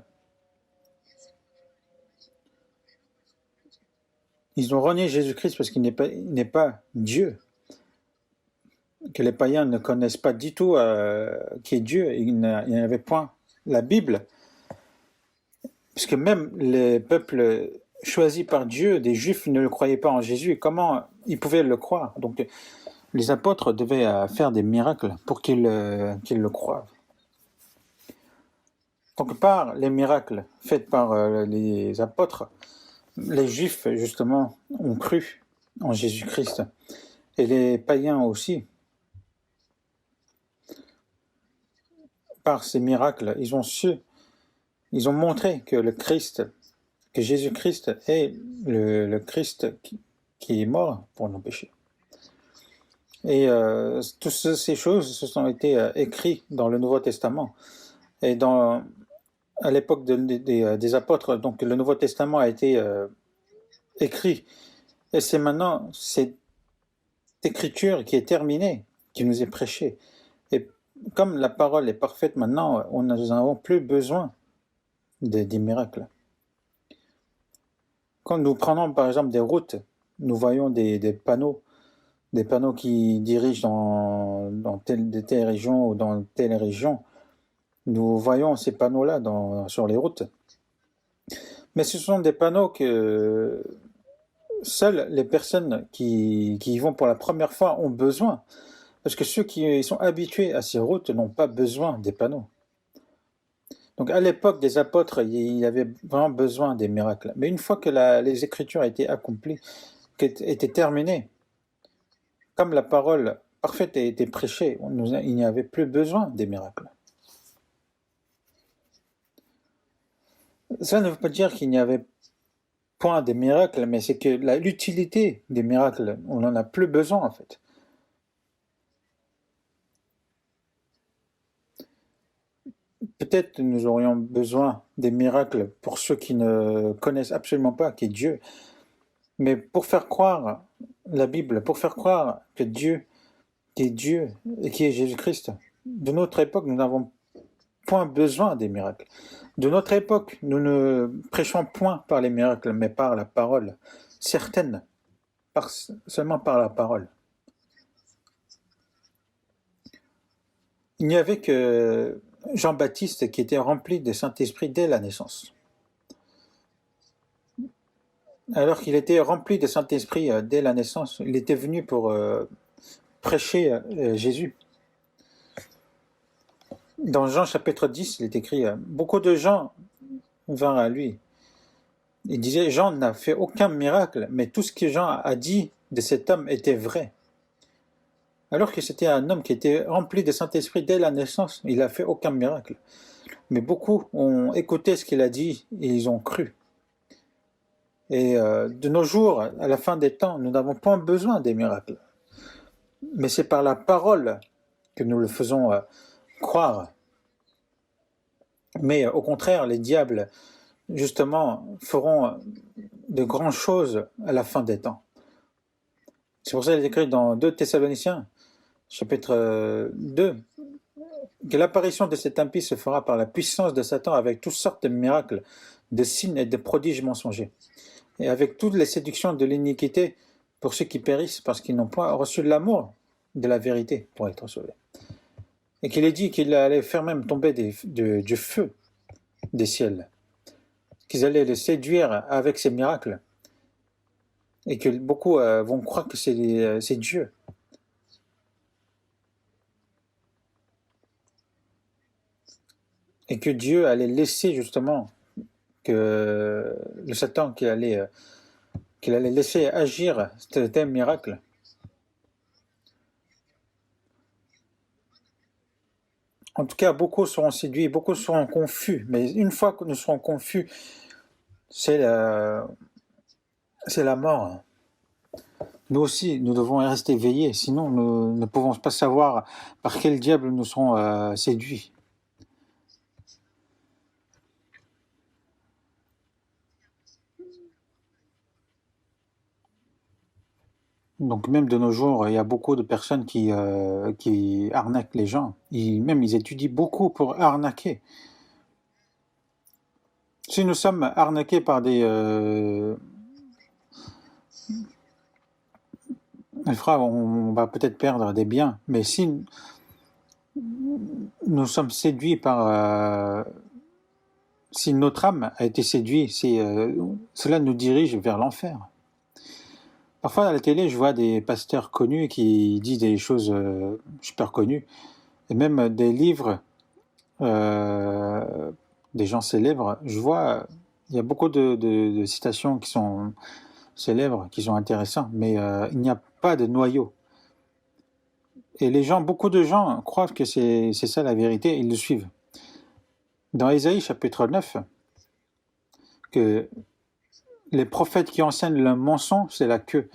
ils ont renié Jésus-Christ parce qu'il n'est pas Dieu. Que les païens ne connaissent pas du tout qui est Dieu. Il n'y avait point la Bible. Puisque même les peuples choisi par Dieu, des Juifs ne le croyaient pas en Jésus. Comment ils pouvaient le croire? Donc, les apôtres devaient faire des miracles pour qu'ils le croient. Donc, par les miracles faits par les apôtres, les Juifs, justement, ont cru en Jésus-Christ. Et les païens aussi. Par ces miracles, ils ont montré que que Jésus-Christ est le Christ qui est mort pour nos péchés. Et toutes ces choses se sont été écrites dans le Nouveau Testament. Et à l'époque des apôtres, donc le Nouveau Testament a été écrit. Et c'est maintenant cette écriture qui est terminée, qui nous est prêchée. Et comme la parole est parfaite maintenant, nous n'avons plus besoin des miracles. Quand nous prenons par exemple des routes, nous voyons des panneaux qui dirigent dans telle région ou dans telle région. Nous voyons ces panneaux-là sur les routes. Mais ce sont des panneaux que seules les personnes qui y vont pour la première fois ont besoin. Parce que ceux qui sont habitués à ces routes n'ont pas besoin des panneaux. Donc à l'époque des apôtres, il y avait vraiment besoin des miracles. Mais une fois que les Écritures étaient accomplies, étaient terminées, comme la parole parfaite a été prêchée, il n'y avait plus besoin des miracles. Ça ne veut pas dire qu'il n'y avait point des miracles, mais c'est que l'utilité des miracles, on n'en a plus besoin en fait. Peut-être nous aurions besoin des miracles pour ceux qui ne connaissent absolument pas qui est Dieu. Mais pour faire croire la Bible, pour faire croire que Dieu, qui est Dieu et qui est Jésus-Christ, de notre époque, nous n'avons point besoin des miracles. De notre époque, nous ne prêchons point par les miracles, mais par la parole, certaine, seulement par la parole. Il n'y avait que Jean-Baptiste qui était rempli de Saint-Esprit dès la naissance. Alors qu'il était rempli de Saint-Esprit dès la naissance, il était venu pour prêcher Jésus. Dans Jean chapitre 10, il est écrit beaucoup de gens vinrent à lui. Il disait Jean n'a fait aucun miracle, mais tout ce que Jean a dit de cet homme était vrai. Alors que c'était un homme qui était rempli de Saint-Esprit dès la naissance, il n'a fait aucun miracle. Mais beaucoup ont écouté ce qu'il a dit et ils ont cru. Et de nos jours, à la fin des temps, nous n'avons pas besoin des miracles. Mais c'est par la parole que nous le faisons croire. Mais au contraire, les diables, justement, feront de grandes choses à la fin des temps. C'est pour ça qu'il est écrit dans 2 Thessaloniciens, chapitre 2, que l'apparition de cet impie se fera par la puissance de Satan avec toutes sortes de miracles, de signes et de prodiges mensongers, et avec toutes les séductions de l'iniquité pour ceux qui périssent parce qu'ils n'ont pas reçu l'amour de la vérité pour être sauvés. Et qu'il est dit qu'il allait faire même tomber du feu des ciels, qu'ils allaient le séduire avec ces miracles, et que beaucoup vont croire que c'est Dieu. Et que Dieu allait laisser justement que le Satan qu'il allait laisser agir tel miracle. En tout cas, beaucoup seront séduits, beaucoup seront confus. Mais une fois que nous serons confus, c'est la mort. Nous aussi, nous devons rester éveillés, sinon nous ne pouvons pas savoir par quel diable nous serons séduits. Donc même de nos jours, il y a beaucoup de personnes qui arnaquent les gens. Même ils étudient beaucoup pour arnaquer. Si nous sommes arnaqués par des... frères, on va peut-être perdre des biens, mais si nous sommes séduits par si notre âme a été séduite, cela nous dirige vers l'enfer. Parfois à la télé, je vois des pasteurs connus qui disent des choses super connues, et même des livres euh, des gens célèbres. Je vois, il y a beaucoup de citations qui sont célèbres, qui sont intéressantes, mais il n'y a pas de noyau. Et beaucoup de gens croient que c'est ça la vérité, ils le suivent. Dans Ésaïe chapitre 9, que les prophètes qui enseignent le mensonge, c'est la queue.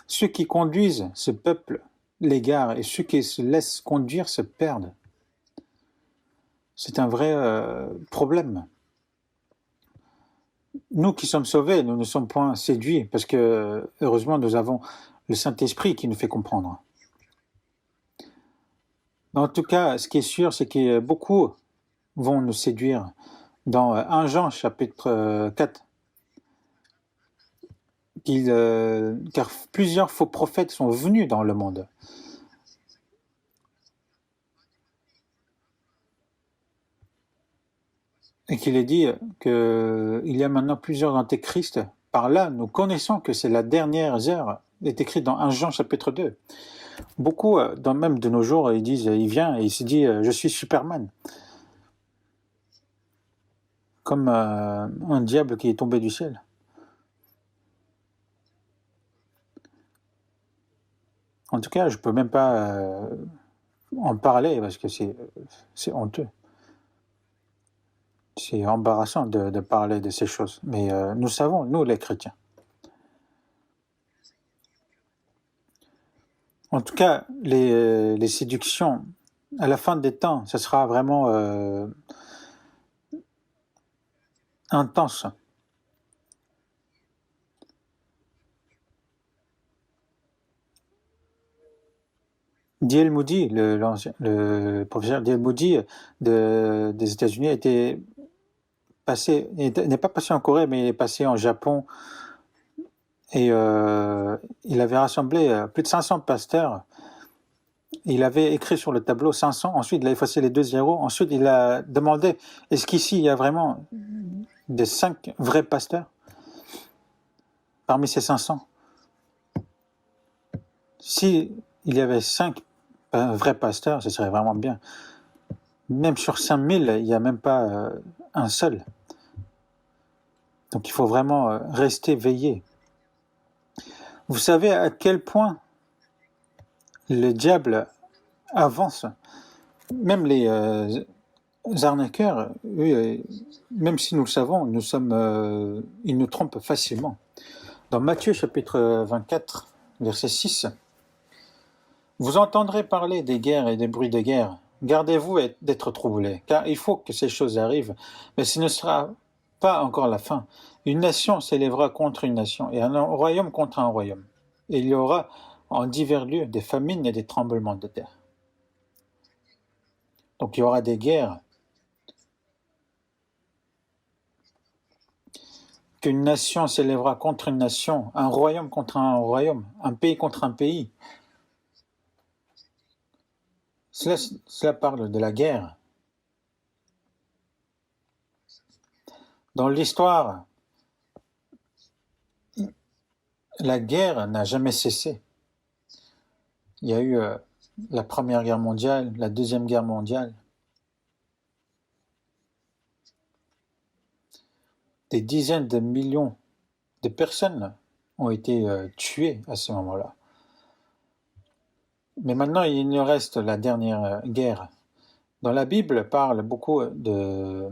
Ceux qui conduisent ce peuple l'égarent et ceux qui se laissent conduire se perdent. C'est un vrai problème. Nous qui sommes sauvés, nous ne sommes point séduits parce que heureusement nous avons le Saint-Esprit qui nous fait comprendre. En tout cas, ce qui est sûr, c'est que beaucoup vont nous séduire. Dans 1 Jean chapitre 4, car plusieurs faux prophètes sont venus dans le monde. Et qu'il est dit qu'il y a maintenant plusieurs antéchrists. Par là, nous connaissons que c'est la dernière heure, est écrit dans 1 Jean chapitre 2. Beaucoup, même de nos jours, ils disent, il vient et il se dit, je suis Superman. Comme un diable qui est tombé du ciel. En tout cas, je peux même pas en parler parce que c'est honteux. C'est embarrassant de parler de ces choses. Mais nous savons, nous les chrétiens. En tout cas, les séductions, à la fin des temps, ça sera vraiment intense. D.L. Moody, le professeur D.L. Moody des États-Unis, n'est pas passé en Corée, mais il est passé en Japon. Et il avait rassemblé plus de 500 pasteurs. Il avait écrit sur le tableau 500. Ensuite, il a effacé les 2 zéros. Ensuite, il a demandé, est-ce qu'ici, il y a vraiment des 5 vrais pasteurs parmi ces 500? Si il y avait 5 vrais pasteurs, ce serait vraiment bien. Même sur 5000, il n'y a même pas un seul. Donc il faut vraiment rester veillé. Vous savez à quel point le diable avance. Même les arnaqueurs, eux, même si nous le savons, ils nous trompent facilement. Dans Matthieu chapitre 24, verset 6, vous entendrez parler des guerres et des bruits de guerre. Gardez-vous d'être troublés, car il faut que ces choses arrivent, mais ce ne sera pas encore la fin. Une nation s'élèvera contre une nation, et un royaume contre un royaume. Et il y aura en divers lieux des famines et des tremblements de terre. Donc il y aura des guerres. Qu'une nation s'élèvera contre une nation, un royaume contre un royaume, un pays contre un pays. Cela parle de la guerre. Dans l'histoire, la guerre n'a jamais cessé. Il y a eu la Première Guerre mondiale, la Deuxième Guerre mondiale. Des dizaines de millions de personnes ont été tuées à ce moment-là. Mais maintenant, il nous reste la dernière guerre. Dans la Bible, parle beaucoup du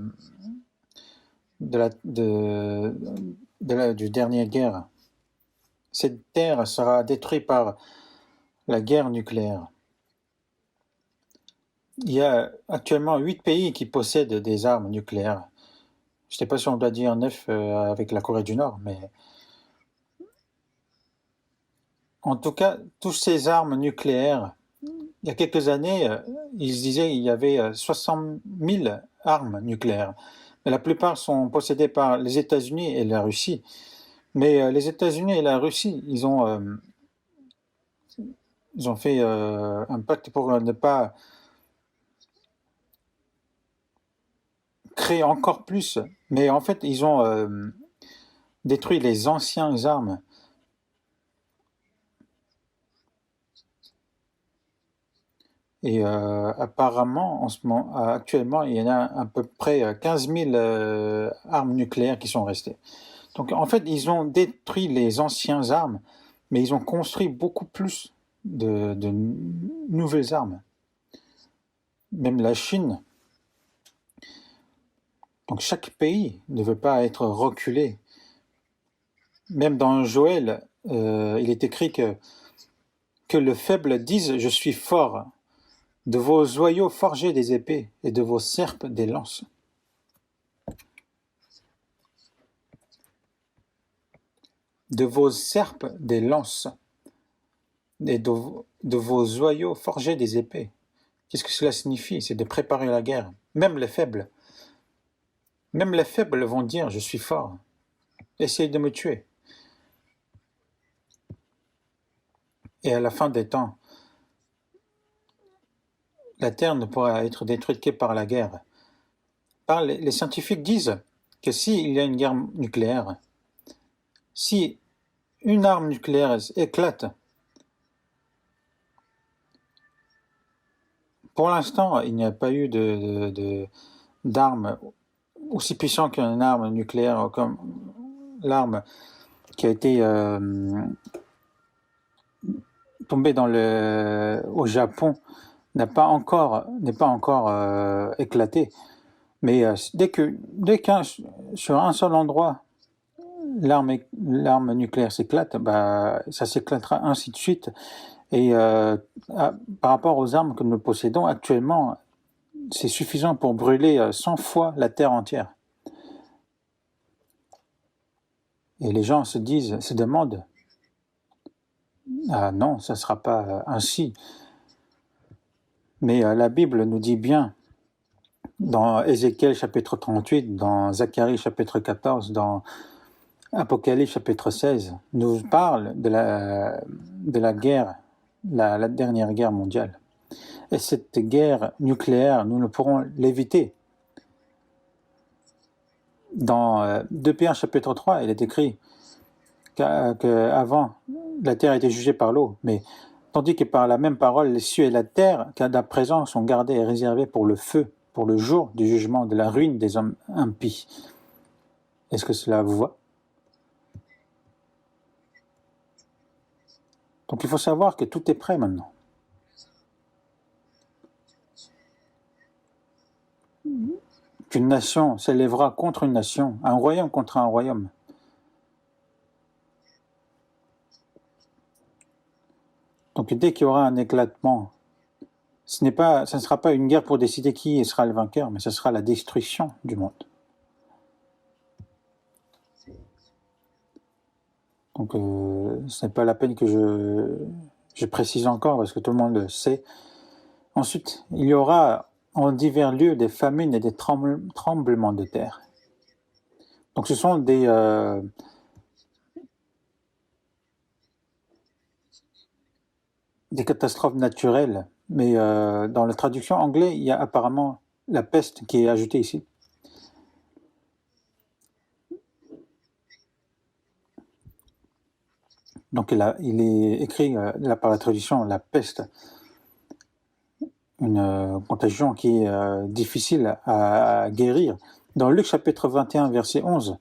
dernière guerre. Cette terre sera détruite par la guerre nucléaire. Il y a actuellement 8 pays qui possèdent des armes nucléaires. Je ne sais pas si on doit dire 9 avec la Corée du Nord, mais en tout cas, toutes ces armes nucléaires, il y a quelques années, ils se disaient qu'il y avait 60 000 armes nucléaires. Mais la plupart sont possédées par les États-Unis et la Russie. Mais les États-Unis et la Russie, ils ont fait un pacte pour ne pas créer encore plus. Mais en fait, ils ont détruit les anciennes armes. Et apparemment, actuellement, il y en a à peu près 15 000 armes nucléaires qui sont restées. Donc en fait, ils ont détruit les anciennes armes, mais ils ont construit beaucoup plus de nouvelles armes. Même la Chine. Donc chaque pays ne veut pas être reculé. Même dans Joël, il est écrit que le faible dise « Je suis fort ». De vos joyaux forgez des épées, et de vos serpes des lances. De vos serpes des lances, et de vos joyaux forgez des épées. Qu'est-ce que cela signifie? C'est de préparer la guerre. Même les faibles vont dire « Je suis fort, essayez de me tuer ». Et à la fin des temps, la terre ne pourra être détruite que par la guerre. Les scientifiques disent que s'il y a une guerre nucléaire, si une arme nucléaire éclate, pour l'instant, il n'y a pas eu d'arme aussi puissante qu'une arme nucléaire, comme l'arme qui a été tombée au Japon, n'est pas encore éclatée. Mais dès qu'un sur un seul endroit, l'arme nucléaire s'éclate, ça s'éclatera ainsi de suite. Et par rapport aux armes que nous possédons actuellement, c'est suffisant pour brûler 100 fois la Terre entière. Et les gens se demandent, ah non, ça ne sera pas ainsi. Mais la Bible nous dit bien, dans Ézéchiel chapitre 38, dans Zacharie chapitre 14, dans Apocalypse chapitre 16, nous parle de la guerre, la dernière guerre mondiale. Et cette guerre nucléaire, nous ne pourrons l'éviter. Dans 2 Pierre chapitre 3, il est écrit qu'avant, la terre était jugée par l'eau, mais tandis que par la même parole, les cieux et la terre, qu'à présent sont gardés et réservés pour le feu, pour le jour du jugement, de la ruine des hommes impies. Est-ce que cela vous va? Donc il faut savoir que tout est prêt maintenant. Qu'une nation s'élèvera contre une nation, un royaume contre un royaume. Donc dès qu'il y aura un éclatement, ce ne sera pas une guerre pour décider qui sera le vainqueur, mais ce sera la destruction du monde. Donc ce n'est pas la peine que je précise encore, parce que tout le monde le sait. Ensuite, il y aura en divers lieux des famines et des tremblements de terre. Donc ce sont des catastrophes naturelles, mais dans la traduction anglaise, il y a apparemment la peste qui est ajoutée ici. Donc il est écrit là par la traduction la peste, une contagion qui est difficile à guérir. Dans Luc chapitre 21, verset 11,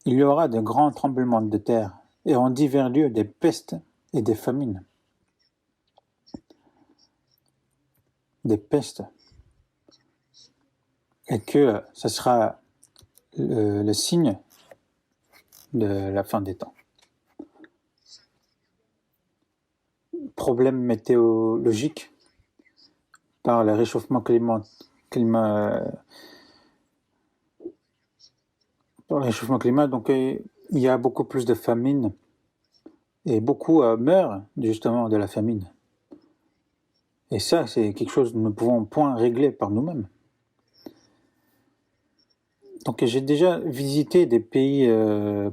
il y aura de grands tremblements de terre et en divers lieux des pestes et des famines. Des pestes. Et que ce sera le signe de la fin des temps. Problème météorologique par le réchauffement donc il y a beaucoup plus de famine et beaucoup meurent justement de la famine. Et ça, c'est quelque chose que nous ne pouvons point régler par nous-mêmes. Donc j'ai déjà visité des pays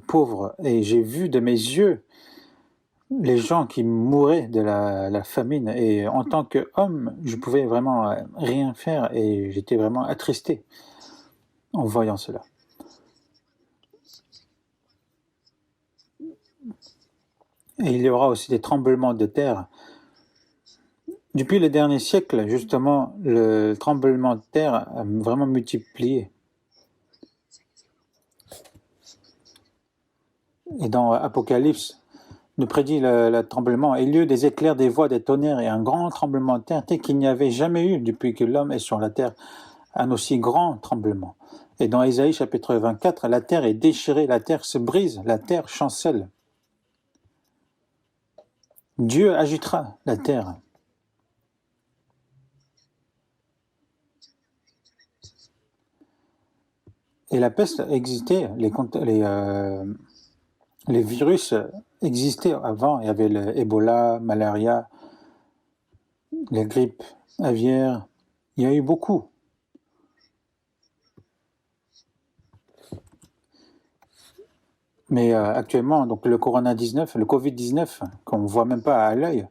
pauvres et j'ai vu de mes yeux les gens qui mouraient de la famine, et en tant qu'homme, je pouvais vraiment rien faire et j'étais vraiment attristé. en voyant cela. Et il y aura aussi des tremblements de terre. Depuis les derniers siècles, justement, le tremblement de terre a vraiment multiplié. Et dans Apocalypse, nous prédit le tremblement, et lieu des éclairs, des voix, des tonnerres et un grand tremblement de terre tel qu'il n'y avait jamais eu depuis que l'homme est sur la terre, un aussi grand tremblement. Et dans Ésaïe chapitre 24, la terre est déchirée, la terre se brise, la terre chancelle. Dieu agitera la terre. Et la peste existait, les virus existaient avant. Il y avait le Ebola, malaria, la grippe aviaire. Il y a eu beaucoup. Mais actuellement, donc le Corona-19, le Covid-19, qu'on ne voit même pas à l'œil,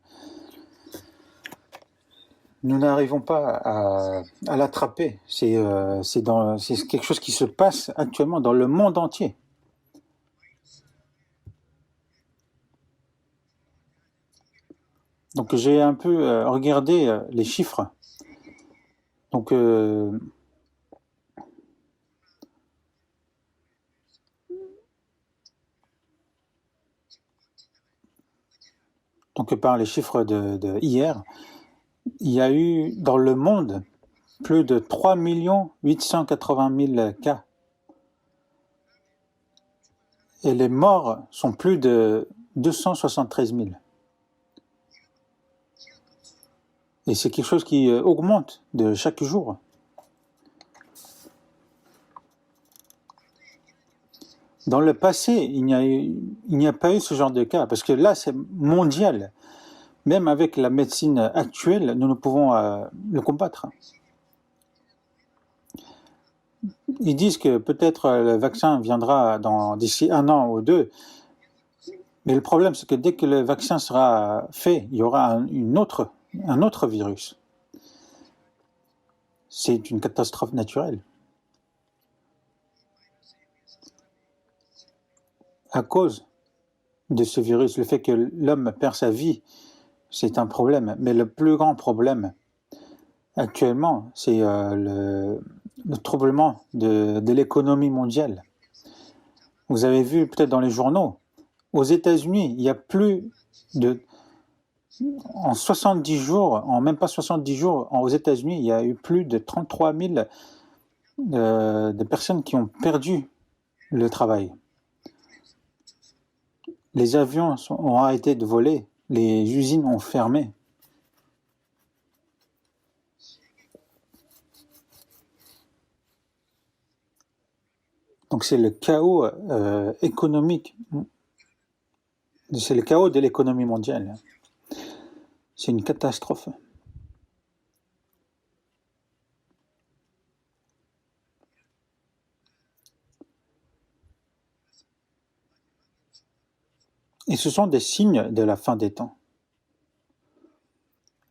nous n'arrivons pas à l'attraper. C'est quelque chose qui se passe actuellement dans le monde entier. Donc j'ai un peu regardé les chiffres. Donc par les chiffres de hier, il y a eu dans le monde plus de 3 880 000 cas. Et les morts sont plus de 273 000. Et c'est quelque chose qui augmente de chaque jour. Dans le passé, il n'y a pas eu ce genre de cas, parce que là, c'est mondial. Même avec la médecine actuelle, nous ne pouvons le combattre. Ils disent que peut-être le vaccin viendra d'ici 1 an ou 2, mais le problème, c'est que dès que le vaccin sera fait, il y aura un autre virus. C'est une catastrophe naturelle. À cause de ce virus, le fait que l'homme perd sa vie, c'est un problème. Mais le plus grand problème, actuellement, c'est le troublement de l'économie mondiale. Vous avez vu peut-être dans les journaux, aux États-Unis, il y a plus de... En 70 jours, en même pas 70 jours, aux États-Unis, il y a eu plus de 33 000 de personnes qui ont perdu le travail. Les avions ont arrêté de voler, les usines ont fermé. Donc c'est le chaos économique, c'est le chaos de l'économie mondiale. C'est une catastrophe. Et ce sont des signes de la fin des temps.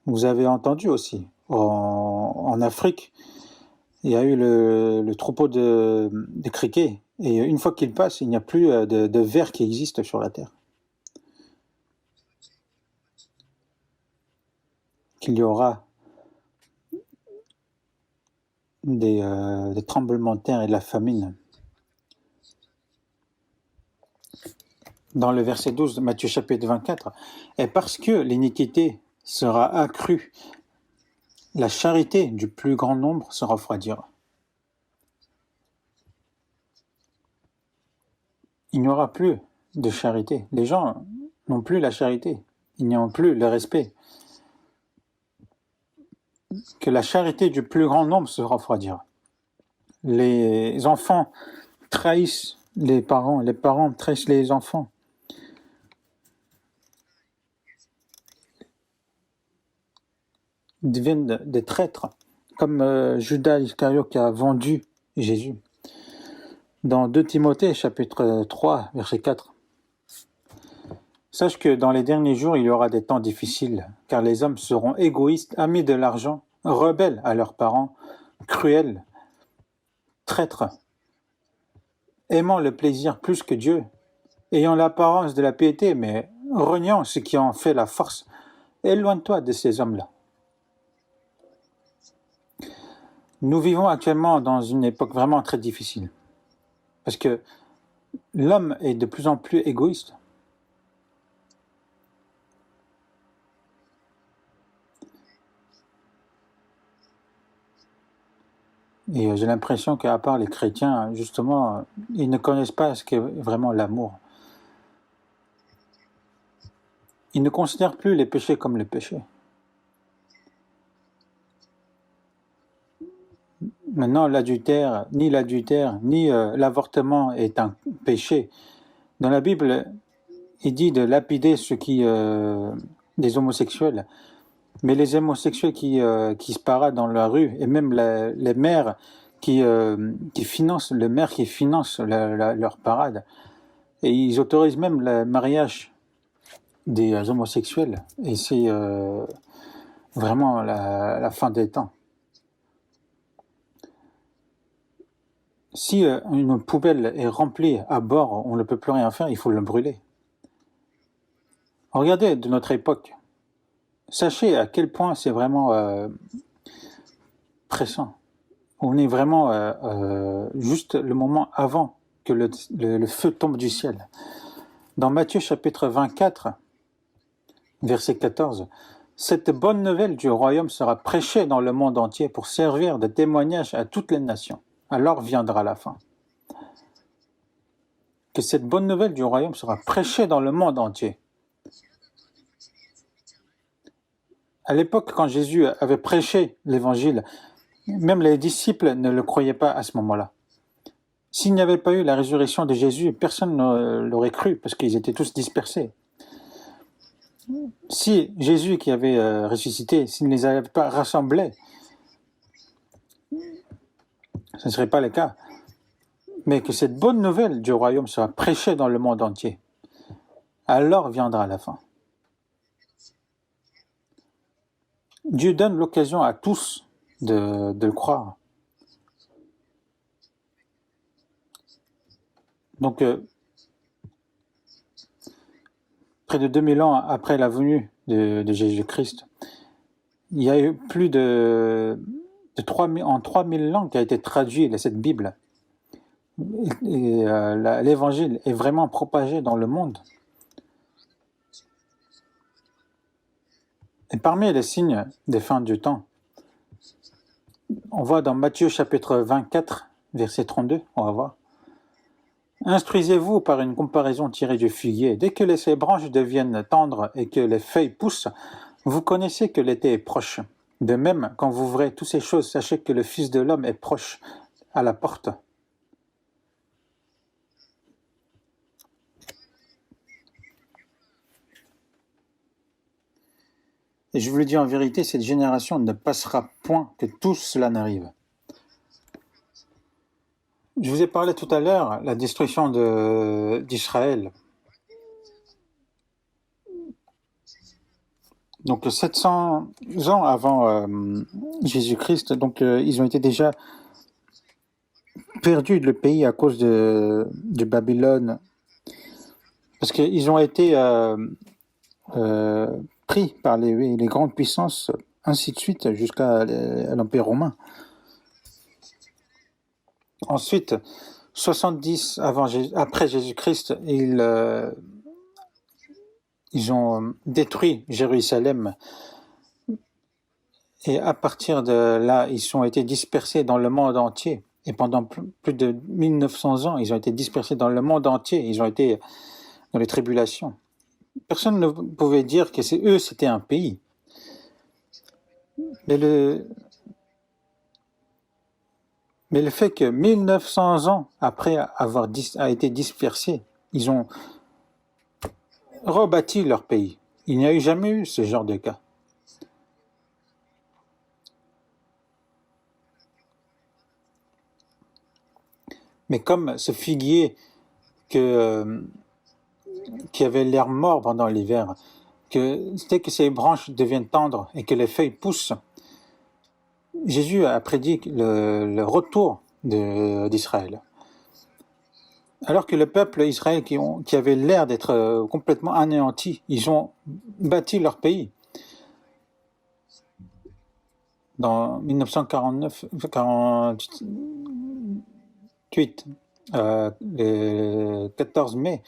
Vous avez entendu aussi, en Afrique, il y a eu le troupeau de criquets, et une fois qu'il passe, il n'y a plus de vers qui existent sur la Terre. Qu'il y aura des tremblements de terre et de la famine. Dans le verset 12 de Matthieu chapitre 24, et parce que l'iniquité sera accrue, la charité du plus grand nombre se refroidira. Il n'y aura plus de charité. Les gens n'ont plus la charité. Ils n'ont plus le respect. Que la charité du plus grand nombre se refroidira. Les enfants trahissent les parents trahissent les enfants. Ils deviennent des traîtres, comme Judas Iscariote qui a vendu Jésus. Dans 2 Timothée, chapitre 3, verset 4. Sache que dans les derniers jours, il y aura des temps difficiles, car les hommes seront égoïstes, amis de l'argent, rebelles à leurs parents, cruels, traîtres, aimant le plaisir plus que Dieu, ayant l'apparence de la piété, mais reniant ce qui en fait la force. Éloigne-toi de ces hommes-là. Nous vivons actuellement dans une époque vraiment très difficile, parce que l'homme est de plus en plus égoïste. Et j'ai l'impression qu'à part les chrétiens, justement, ils ne connaissent pas ce qu'est vraiment l'amour. Ils ne considèrent plus les péchés comme les péchés. Maintenant, l'adultère, ni l'avortement est un péché. Dans la Bible, il dit de lapider des homosexuels. Mais les homosexuels qui se paradent dans la rue, et même les maires qui financent leur parade, et ils autorisent même le mariage des homosexuels, et c'est vraiment la fin des temps. Si une poubelle est remplie à bord, on ne peut plus rien faire, il faut le brûler. Regardez de notre époque. Sachez à quel point c'est vraiment pressant. On est vraiment juste le moment avant que le feu tombe du ciel. Dans Matthieu chapitre 24, verset 14, « Cette bonne nouvelle du royaume sera prêchée dans le monde entier pour servir de témoignage à toutes les nations. Alors viendra la fin. » Que cette bonne nouvelle du royaume sera prêchée dans le monde entier. À l'époque, quand Jésus avait prêché l'évangile, même les disciples ne le croyaient pas à ce moment-là. S'il n'y avait pas eu la résurrection de Jésus, personne ne l'aurait cru, parce qu'ils étaient tous dispersés. Si Jésus qui avait ressuscité, s'il ne les avait pas rassemblés, ce ne serait pas le cas. Mais que cette bonne nouvelle du royaume sera prêchée dans le monde entier. Alors viendra la fin. Dieu donne l'occasion à tous de le croire. Donc, près de 2000 ans après la venue de Jésus-Christ, il y a eu plus en 3000 langues qui a été traduit cette Bible. Et l'évangile est vraiment propagé dans le monde. Et parmi les signes des fins du temps, on voit dans Matthieu chapitre 24, verset 32, on va voir. « Instruisez-vous par une comparaison tirée du figuier. Dès que ses branches deviennent tendres et que les feuilles poussent, vous connaissez que l'été est proche. De même, quand vous verrez toutes ces choses, sachez que le Fils de l'homme est proche, à la porte. » Et je vous le dis en vérité, cette génération ne passera point que tout cela n'arrive. Je vous ai parlé tout à l'heure, la destruction d'Israël. Donc 700 ans avant Jésus-Christ, donc ils ont été déjà perdus le pays à cause de Babylone, parce qu'ils ont été pris par les grandes puissances, ainsi de suite, jusqu'à l'Empire romain. Ensuite, 70 après Jésus-Christ, ils ont détruit Jérusalem. Et à partir de là, ils ont été dispersés dans le monde entier. Et pendant plus de 1900 ans, ils ont été dispersés dans le monde entier. Ils ont été dans les tribulations. Personne ne pouvait dire que c'était un pays. Mais le fait que 1900 ans après avoir été dispersés, ils ont rebâti leur pays. Il n'y a jamais eu ce genre de cas. Mais comme ce figuier qui avait l'air mort pendant l'hiver, dès que ses branches deviennent tendres et que les feuilles poussent, Jésus a prédit le retour d'Israël. Alors que le peuple Israël qui avait l'air d'être complètement anéanti, ils ont bâti leur pays. Dans 1948, le 14 mai,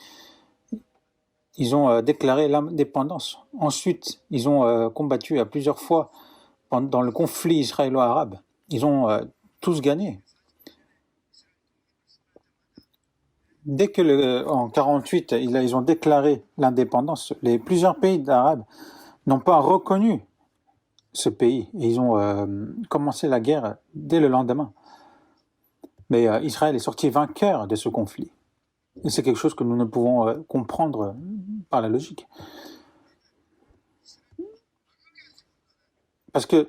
ils ont déclaré l'indépendance. Ensuite, ils ont combattu à plusieurs fois dans le conflit israélo-arabe. Ils ont tous gagné. Dès que en 48, ils ont déclaré l'indépendance, plusieurs pays arabes n'ont pas reconnu ce pays. Et ils ont commencé la guerre dès le lendemain. Mais Israël est sorti vainqueur de ce conflit. Et c'est quelque chose que nous ne pouvons comprendre par la logique. Parce que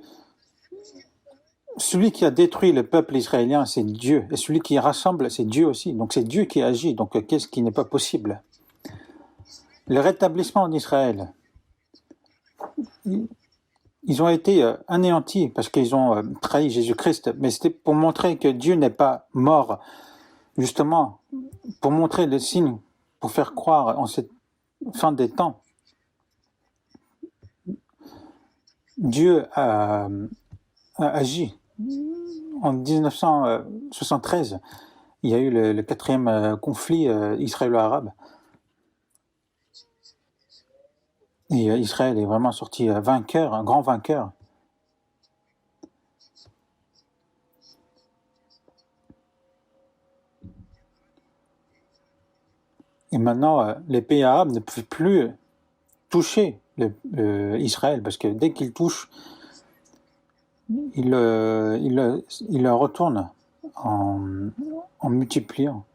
celui qui a détruit le peuple israélien, c'est Dieu. Et celui qui rassemble, c'est Dieu aussi. Donc c'est Dieu qui agit. Donc qu'est-ce qui n'est pas possible? Le rétablissement d'Israël, ils ont été anéantis parce qu'ils ont trahi Jésus-Christ. Mais c'était pour montrer que Dieu n'est pas mort. Justement, pour montrer le signe, pour faire croire en cette fin des temps. Dieu a agi. En 1973, il y a eu le quatrième conflit israélo-arabe. Et Israël est vraiment sorti vainqueur, un grand vainqueur. Et maintenant, les pays arabes ne peuvent plus toucher Israël, parce que dès qu'ils touchent, ils le retournent en multipliant.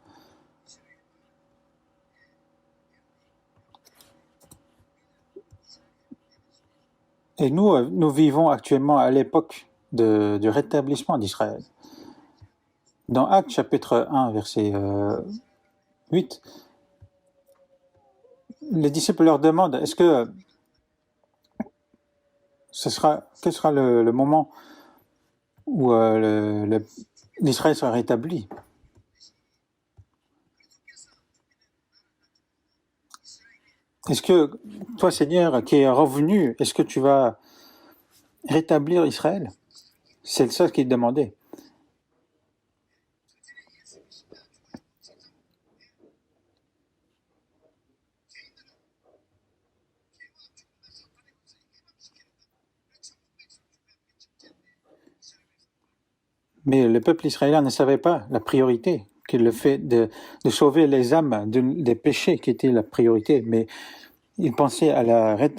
Et nous vivons actuellement à l'époque du rétablissement d'Israël. Dans Actes chapitre 1, verset 8, les disciples leur demandent, est-ce que quel sera le moment où l'Israël sera rétabli? Est-ce que toi, Seigneur, qui es revenu, est-ce que tu vas rétablir Israël? C'est ça qu'il demandait. Mais le peuple israélien ne savait pas la priorité, que le fait de sauver les âmes des péchés qui était la priorité, mais ils pensaient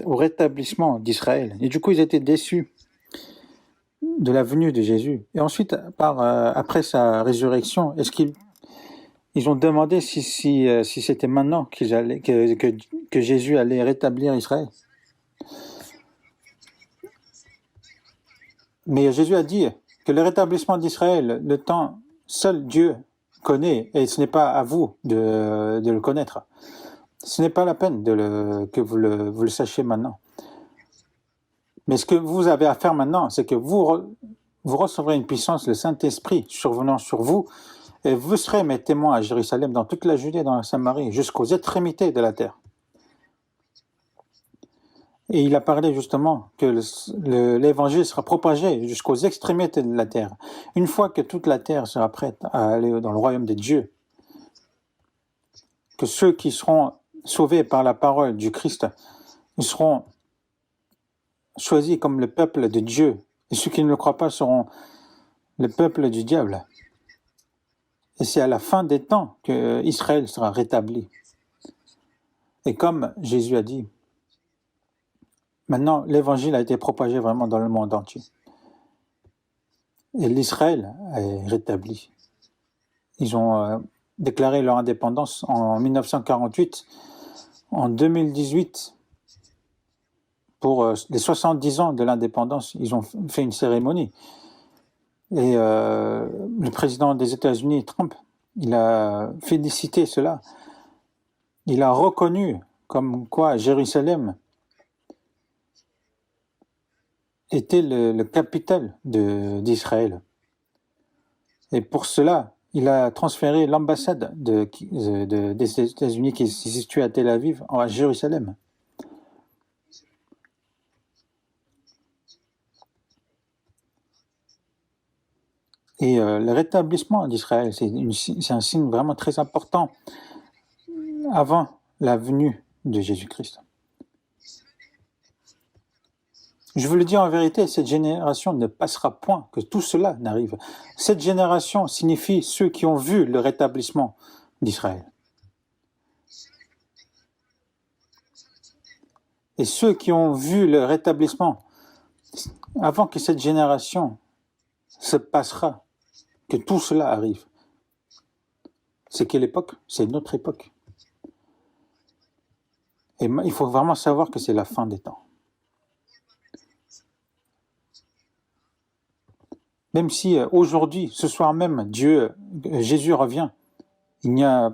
au rétablissement d'Israël. Et du coup, ils étaient déçus de la venue de Jésus. Et ensuite, après sa résurrection, est-ce qu'ils ont demandé si c'était maintenant que Jésus allait rétablir Israël? Mais Jésus a dit que le rétablissement d'Israël, le temps, seul Dieu connaît, et ce n'est pas à vous de le connaître. Ce n'est pas la peine que vous le sachiez maintenant. Mais ce que vous avez à faire maintenant, c'est que vous recevrez une puissance, le Saint-Esprit survenant sur vous, et vous serez mes témoins à Jérusalem, dans toute la Judée, dans la Samarie, jusqu'aux extrémités de la terre. Et il a parlé justement que l'évangile sera propagé jusqu'aux extrémités de la terre. Une fois que toute la terre sera prête à aller dans le royaume de Dieu, que ceux qui seront sauvés par la parole du Christ, ils seront choisis comme le peuple de Dieu. Et ceux qui ne le croient pas seront le peuple du diable. Et c'est à la fin des temps que Israël sera rétabli. Et comme Jésus a dit, maintenant, l'évangile a été propagé vraiment dans le monde entier. Et l'Israël est rétabli. Ils ont déclaré leur indépendance en 1948. En 2018, pour les 70 ans de l'indépendance, ils ont fait une cérémonie. Et le président des États-Unis, Trump, il a félicité cela. Il a reconnu comme quoi Jérusalem était le capital d'Israël. Et pour cela, il a transféré l'ambassade des États-Unis qui est située à Tel Aviv à Jérusalem. Et le rétablissement d'Israël, c'est un signe vraiment très important avant la venue de Jésus-Christ. Je veux le dire en vérité, cette génération ne passera point, que tout cela n'arrive. Cette génération signifie ceux qui ont vu le rétablissement d'Israël. Et ceux qui ont vu le rétablissement, avant que cette génération se passera, que tout cela arrive. C'est quelle époque? C'est notre époque. Et il faut vraiment savoir que c'est la fin des temps. Même si aujourd'hui, ce soir même, Jésus revient, il n'y a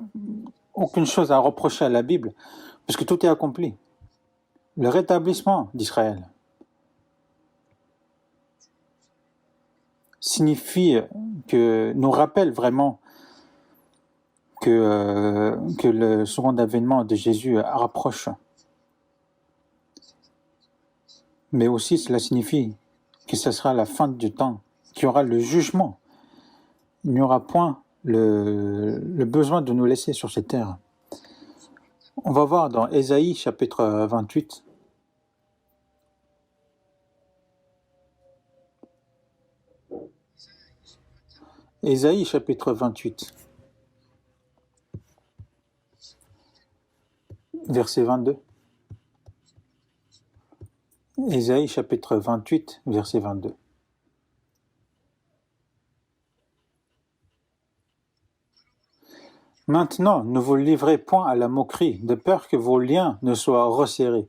aucune chose à reprocher à la Bible, parce que tout est accompli. Le rétablissement d'Israël nous rappelle vraiment que le second avènement de Jésus rapproche. Mais aussi, cela signifie que ce sera la fin du temps, qu'il y aura le jugement. Il n'y aura point le besoin de nous laisser sur cette terre. On va voir dans Ésaïe chapitre 28. Ésaïe chapitre 28, verset 22. Ésaïe chapitre 28, verset 22. Maintenant, ne vous livrez point à la moquerie, de peur que vos liens ne soient resserrés.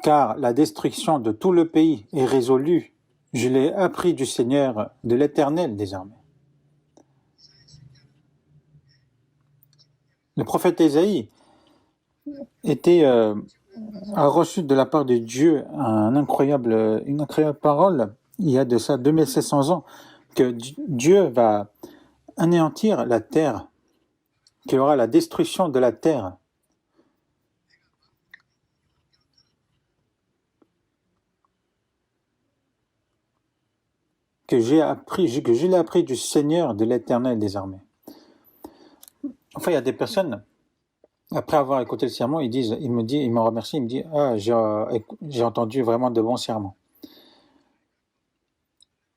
Car la destruction de tout le pays est résolue. Je l'ai appris du Seigneur, de l'Éternel des armées. Le prophète Ésaïe a reçu de la part de Dieu une incroyable parole, il y a de ça 2700 ans, que Dieu va anéantir la terre, qu'il y aura la destruction de la terre. Que je l'ai appris du Seigneur, de l'Éternel des armées. Enfin, il y a des personnes, après avoir écouté le sermon, ils me remercient, ils me disent « Ah, j'ai entendu vraiment de bons sermons. »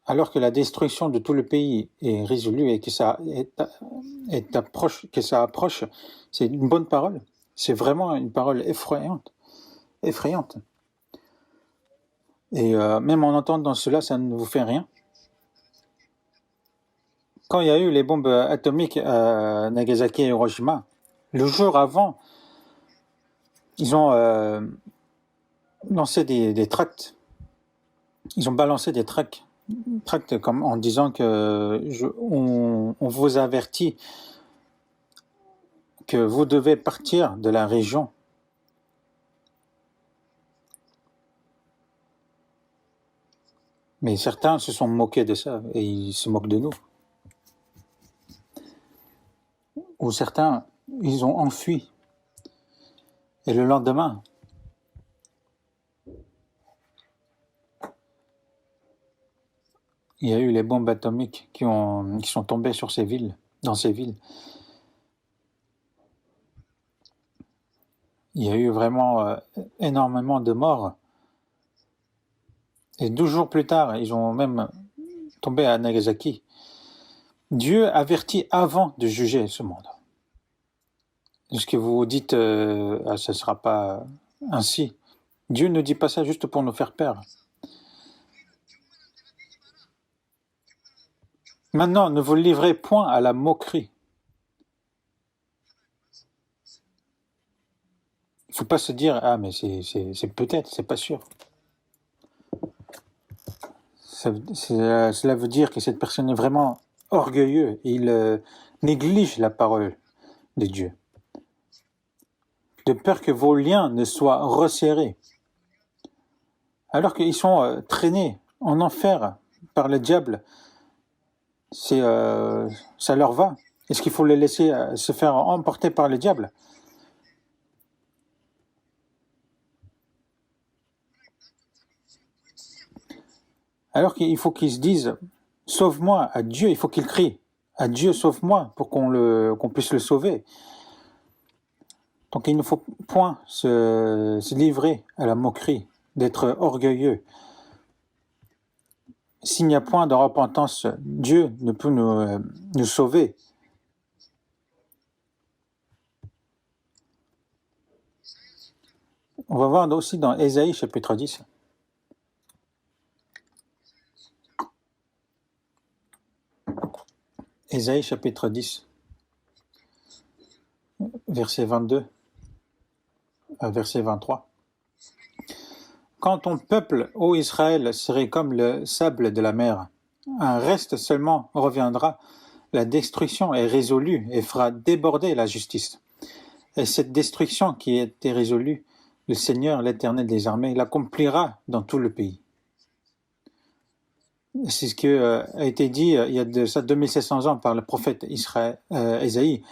Alors que la destruction de tout le pays est résolue et que ça approche, c'est une bonne parole. C'est vraiment une parole effrayante. Et même en entendant cela, ça ne vous fait rien. Quand il y a eu les bombes atomiques à Nagasaki et Hiroshima, le jour avant, ils ont lancé des tracts. Ils ont balancé des tracts comme en disant que on vous avertit que vous devez partir de la région. Mais certains se sont moqués de ça et ils se moquent de nous. Ou certains, ils ont enfui. Et le lendemain, il y a eu les bombes atomiques qui sont tombées dans ces villes. Il y a eu vraiment énormément de morts. Et 12 jours plus tard, ils ont même tombé à Nagasaki. Dieu avertit avant de juger ce monde. Est-ce que vous dites ce ne sera pas ainsi? Dieu ne dit pas ça juste pour nous faire peur. Maintenant, ne vous livrez point à la moquerie. Il ne faut pas se dire « Ah, mais c'est peut-être, c'est pas sûr ». Cela veut dire que cette personne est vraiment orgueilleux et il néglige la parole de Dieu. De peur que vos liens ne soient resserrés. Alors qu'ils sont traînés en enfer par le diable, ça leur va. Est-ce qu'il faut les laisser se faire emporter par le diable? Alors qu'il faut qu'ils se disent, sauve-moi à Dieu, il faut qu'ils crient, à Dieu sauve-moi pour qu'on puisse le sauver. Donc il ne faut point se livrer à la moquerie, d'être orgueilleux. S'il n'y a point de repentance, Dieu ne peut nous sauver. On va voir aussi dans Ésaïe chapitre 10. Ésaïe chapitre 10, verset 22 à verset 23. Quand ton peuple, ô Israël, serait comme le sable de la mer, un reste seulement reviendra, la destruction est résolue et fera déborder la justice. Et cette destruction qui était résolue, le Seigneur, l'Éternel des armées, l'accomplira dans tout le pays. C'est ce qui a été dit il y a de ça 2700 ans par le prophète Ésaïe.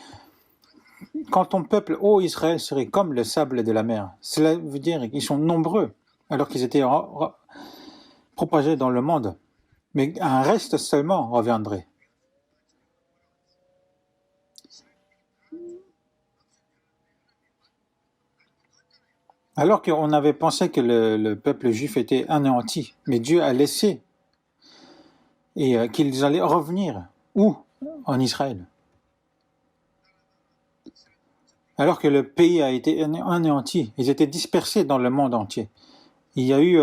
Quand ton peuple, ô Israël, serait comme le sable de la mer, cela veut dire qu'ils sont nombreux, alors qu'ils étaient propagés dans le monde, mais un reste seulement reviendrait. Alors qu'on avait pensé que le peuple juif était anéanti, mais Dieu a laissé et qu'ils allaient revenir. Où? En Israël. Alors que le pays a été anéanti, ils étaient dispersés dans le monde entier. Il y a eu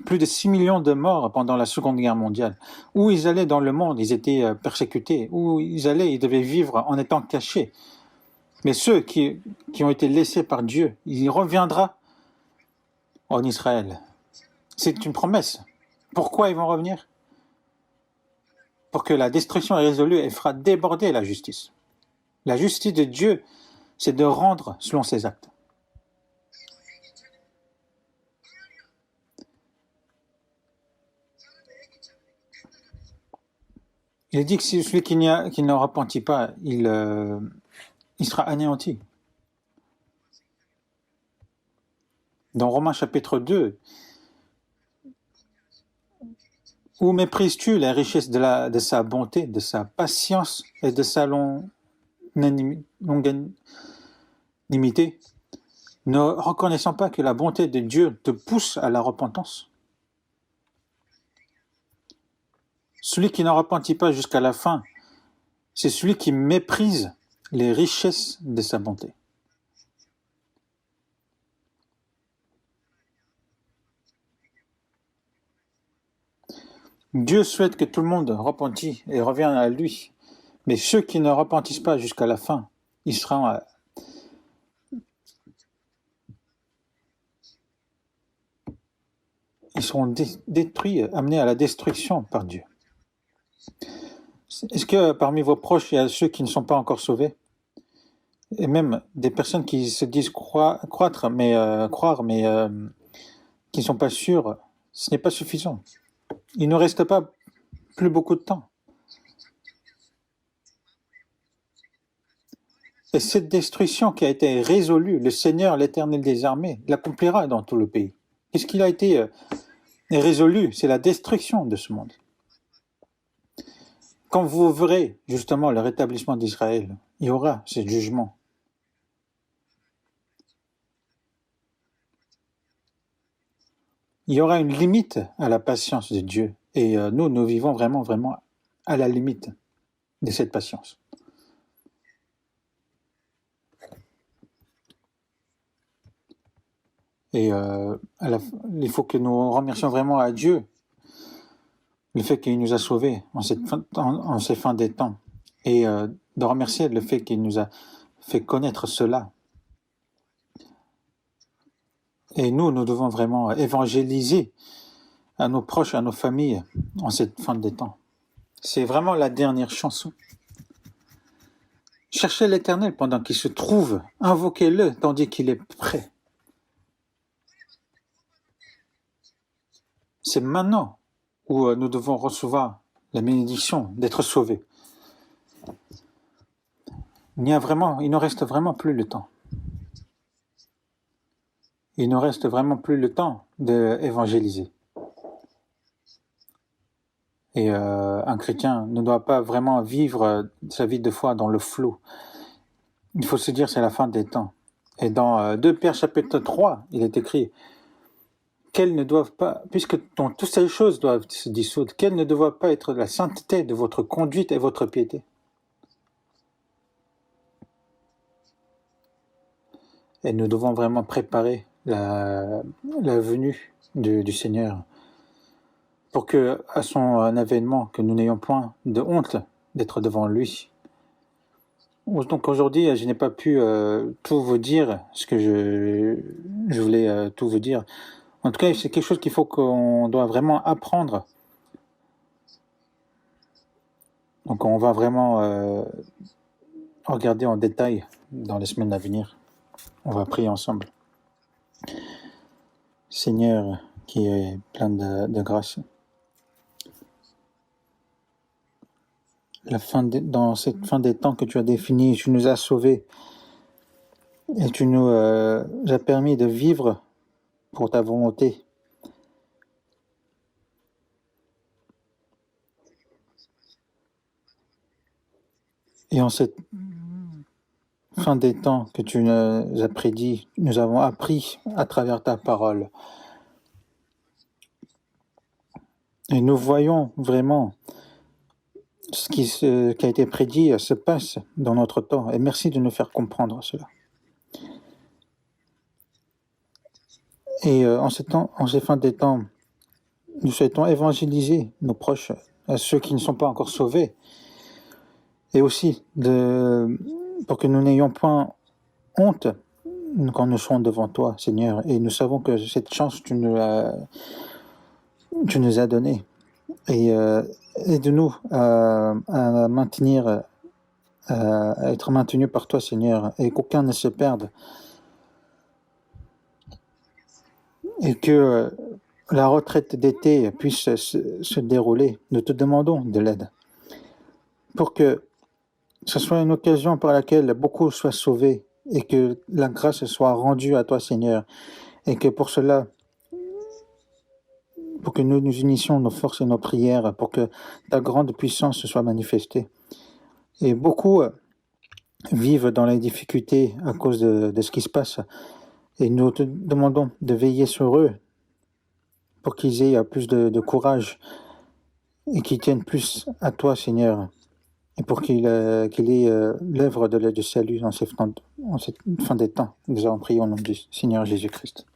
plus de 6 millions de morts pendant la Seconde Guerre mondiale. Où ils allaient dans le monde, ils étaient persécutés. Où ils allaient, ils devaient vivre en étant cachés. Mais ceux qui ont été laissés par Dieu, il reviendra en Israël. C'est une promesse. Pourquoi ils vont revenir? Pour que la destruction est résolue et fera déborder la justice. La justice de Dieu, c'est de rendre selon ses actes. Il dit que si celui qui ne repentit pas, il sera anéanti. Dans Romains chapitre 2, où méprises-tu les richesses de sa bonté, de sa patience et de sa longanimité, ne reconnaissant pas que la bonté de Dieu te pousse à la repentance? Celui qui ne repentit pas jusqu'à la fin, c'est celui qui méprise les richesses de sa bonté. Dieu souhaite que tout le monde repentit et revienne à lui. Mais ceux qui ne repentissent pas jusqu'à la fin, ils seront détruits, amenés à la destruction par Dieu. Est-ce que parmi vos proches, il y a ceux qui ne sont pas encore sauvés? Et même des personnes qui se disent croire, mais qui ne sont pas sûres, ce n'est pas suffisant. Il ne reste pas plus beaucoup de temps. Et cette destruction qui a été résolue, le Seigneur, l'Éternel des armées, l'accomplira dans tout le pays. Qu'est-ce qu'il a été résolu? C'est la destruction de ce monde. Quand vous verrez justement le rétablissement d'Israël, il y aura ce jugement. Il y aura une limite à la patience de Dieu. Et nous vivons vraiment, vraiment à la limite de cette patience. Et il faut que nous remercions vraiment à Dieu le fait qu'il nous a sauvés en ces fins des temps. Et de remercier le fait qu'il nous a fait connaître cela. Et nous devons vraiment évangéliser à nos proches, à nos familles, en cette fin des temps. C'est vraiment la dernière chanson. Cherchez l'Éternel pendant qu'il se trouve, invoquez-le tandis qu'il est prêt. C'est maintenant où nous devons recevoir la bénédiction d'être sauvé. Il ne reste vraiment plus le temps. Il ne reste vraiment plus le temps d'évangéliser. Et un chrétien ne doit pas vraiment vivre sa vie de foi dans le flou. Il faut se dire c'est la fin des temps. Et dans 2 Pierre chapitre 3, il est écrit qu'elles ne doivent pas, puisque toutes ces choses doivent se dissoudre, qu'elles ne doivent pas être la sainteté de votre conduite et votre piété. Et nous devons vraiment préparer la venue du Seigneur pour que, à son avènement, que nous n'ayons point de honte d'être devant lui. Donc aujourd'hui, je n'ai pas pu tout vous dire ce que je voulais tout vous dire. En tout cas, c'est quelque chose qu'on doit vraiment apprendre. Donc on va vraiment regarder en détail dans les semaines à venir. On va prier ensemble. Seigneur, qui est plein de grâce, dans cette fin des temps que tu as définie, tu nous as sauvés et tu nous as permis de vivre pour ta volonté. Et en cette fin des temps que tu nous as prédit, nous avons appris à travers ta parole. Et nous voyons vraiment ce qui a été prédit se passe dans notre temps. Et merci de nous faire comprendre cela. Et en ces fins des temps, nous souhaitons évangéliser nos proches, ceux qui ne sont pas encore sauvés. Et aussi pour que nous n'ayons point honte quand nous serons devant toi, Seigneur. Et nous savons que cette chance, tu nous as donnée. Et aide-nous à maintenir, à être maintenus par toi, Seigneur, et qu'aucun ne se perde. Et que la retraite d'été puisse se dérouler. Nous te demandons de l'aide pour que ce soit une occasion par laquelle beaucoup soient sauvés et que la grâce soit rendue à toi, Seigneur, et que pour cela, pour que nous unissions nos forces et nos prières, pour que ta grande puissance soit manifestée. Et beaucoup vivent dans les difficultés à cause de ce qui se passe, et nous te demandons de veiller sur eux pour qu'ils aient plus de courage et qu'ils tiennent plus à toi, Seigneur, et pour qu'il ait l'œuvre de salut en cette fin des temps. Nous avons prié au nom du Seigneur Jésus-Christ.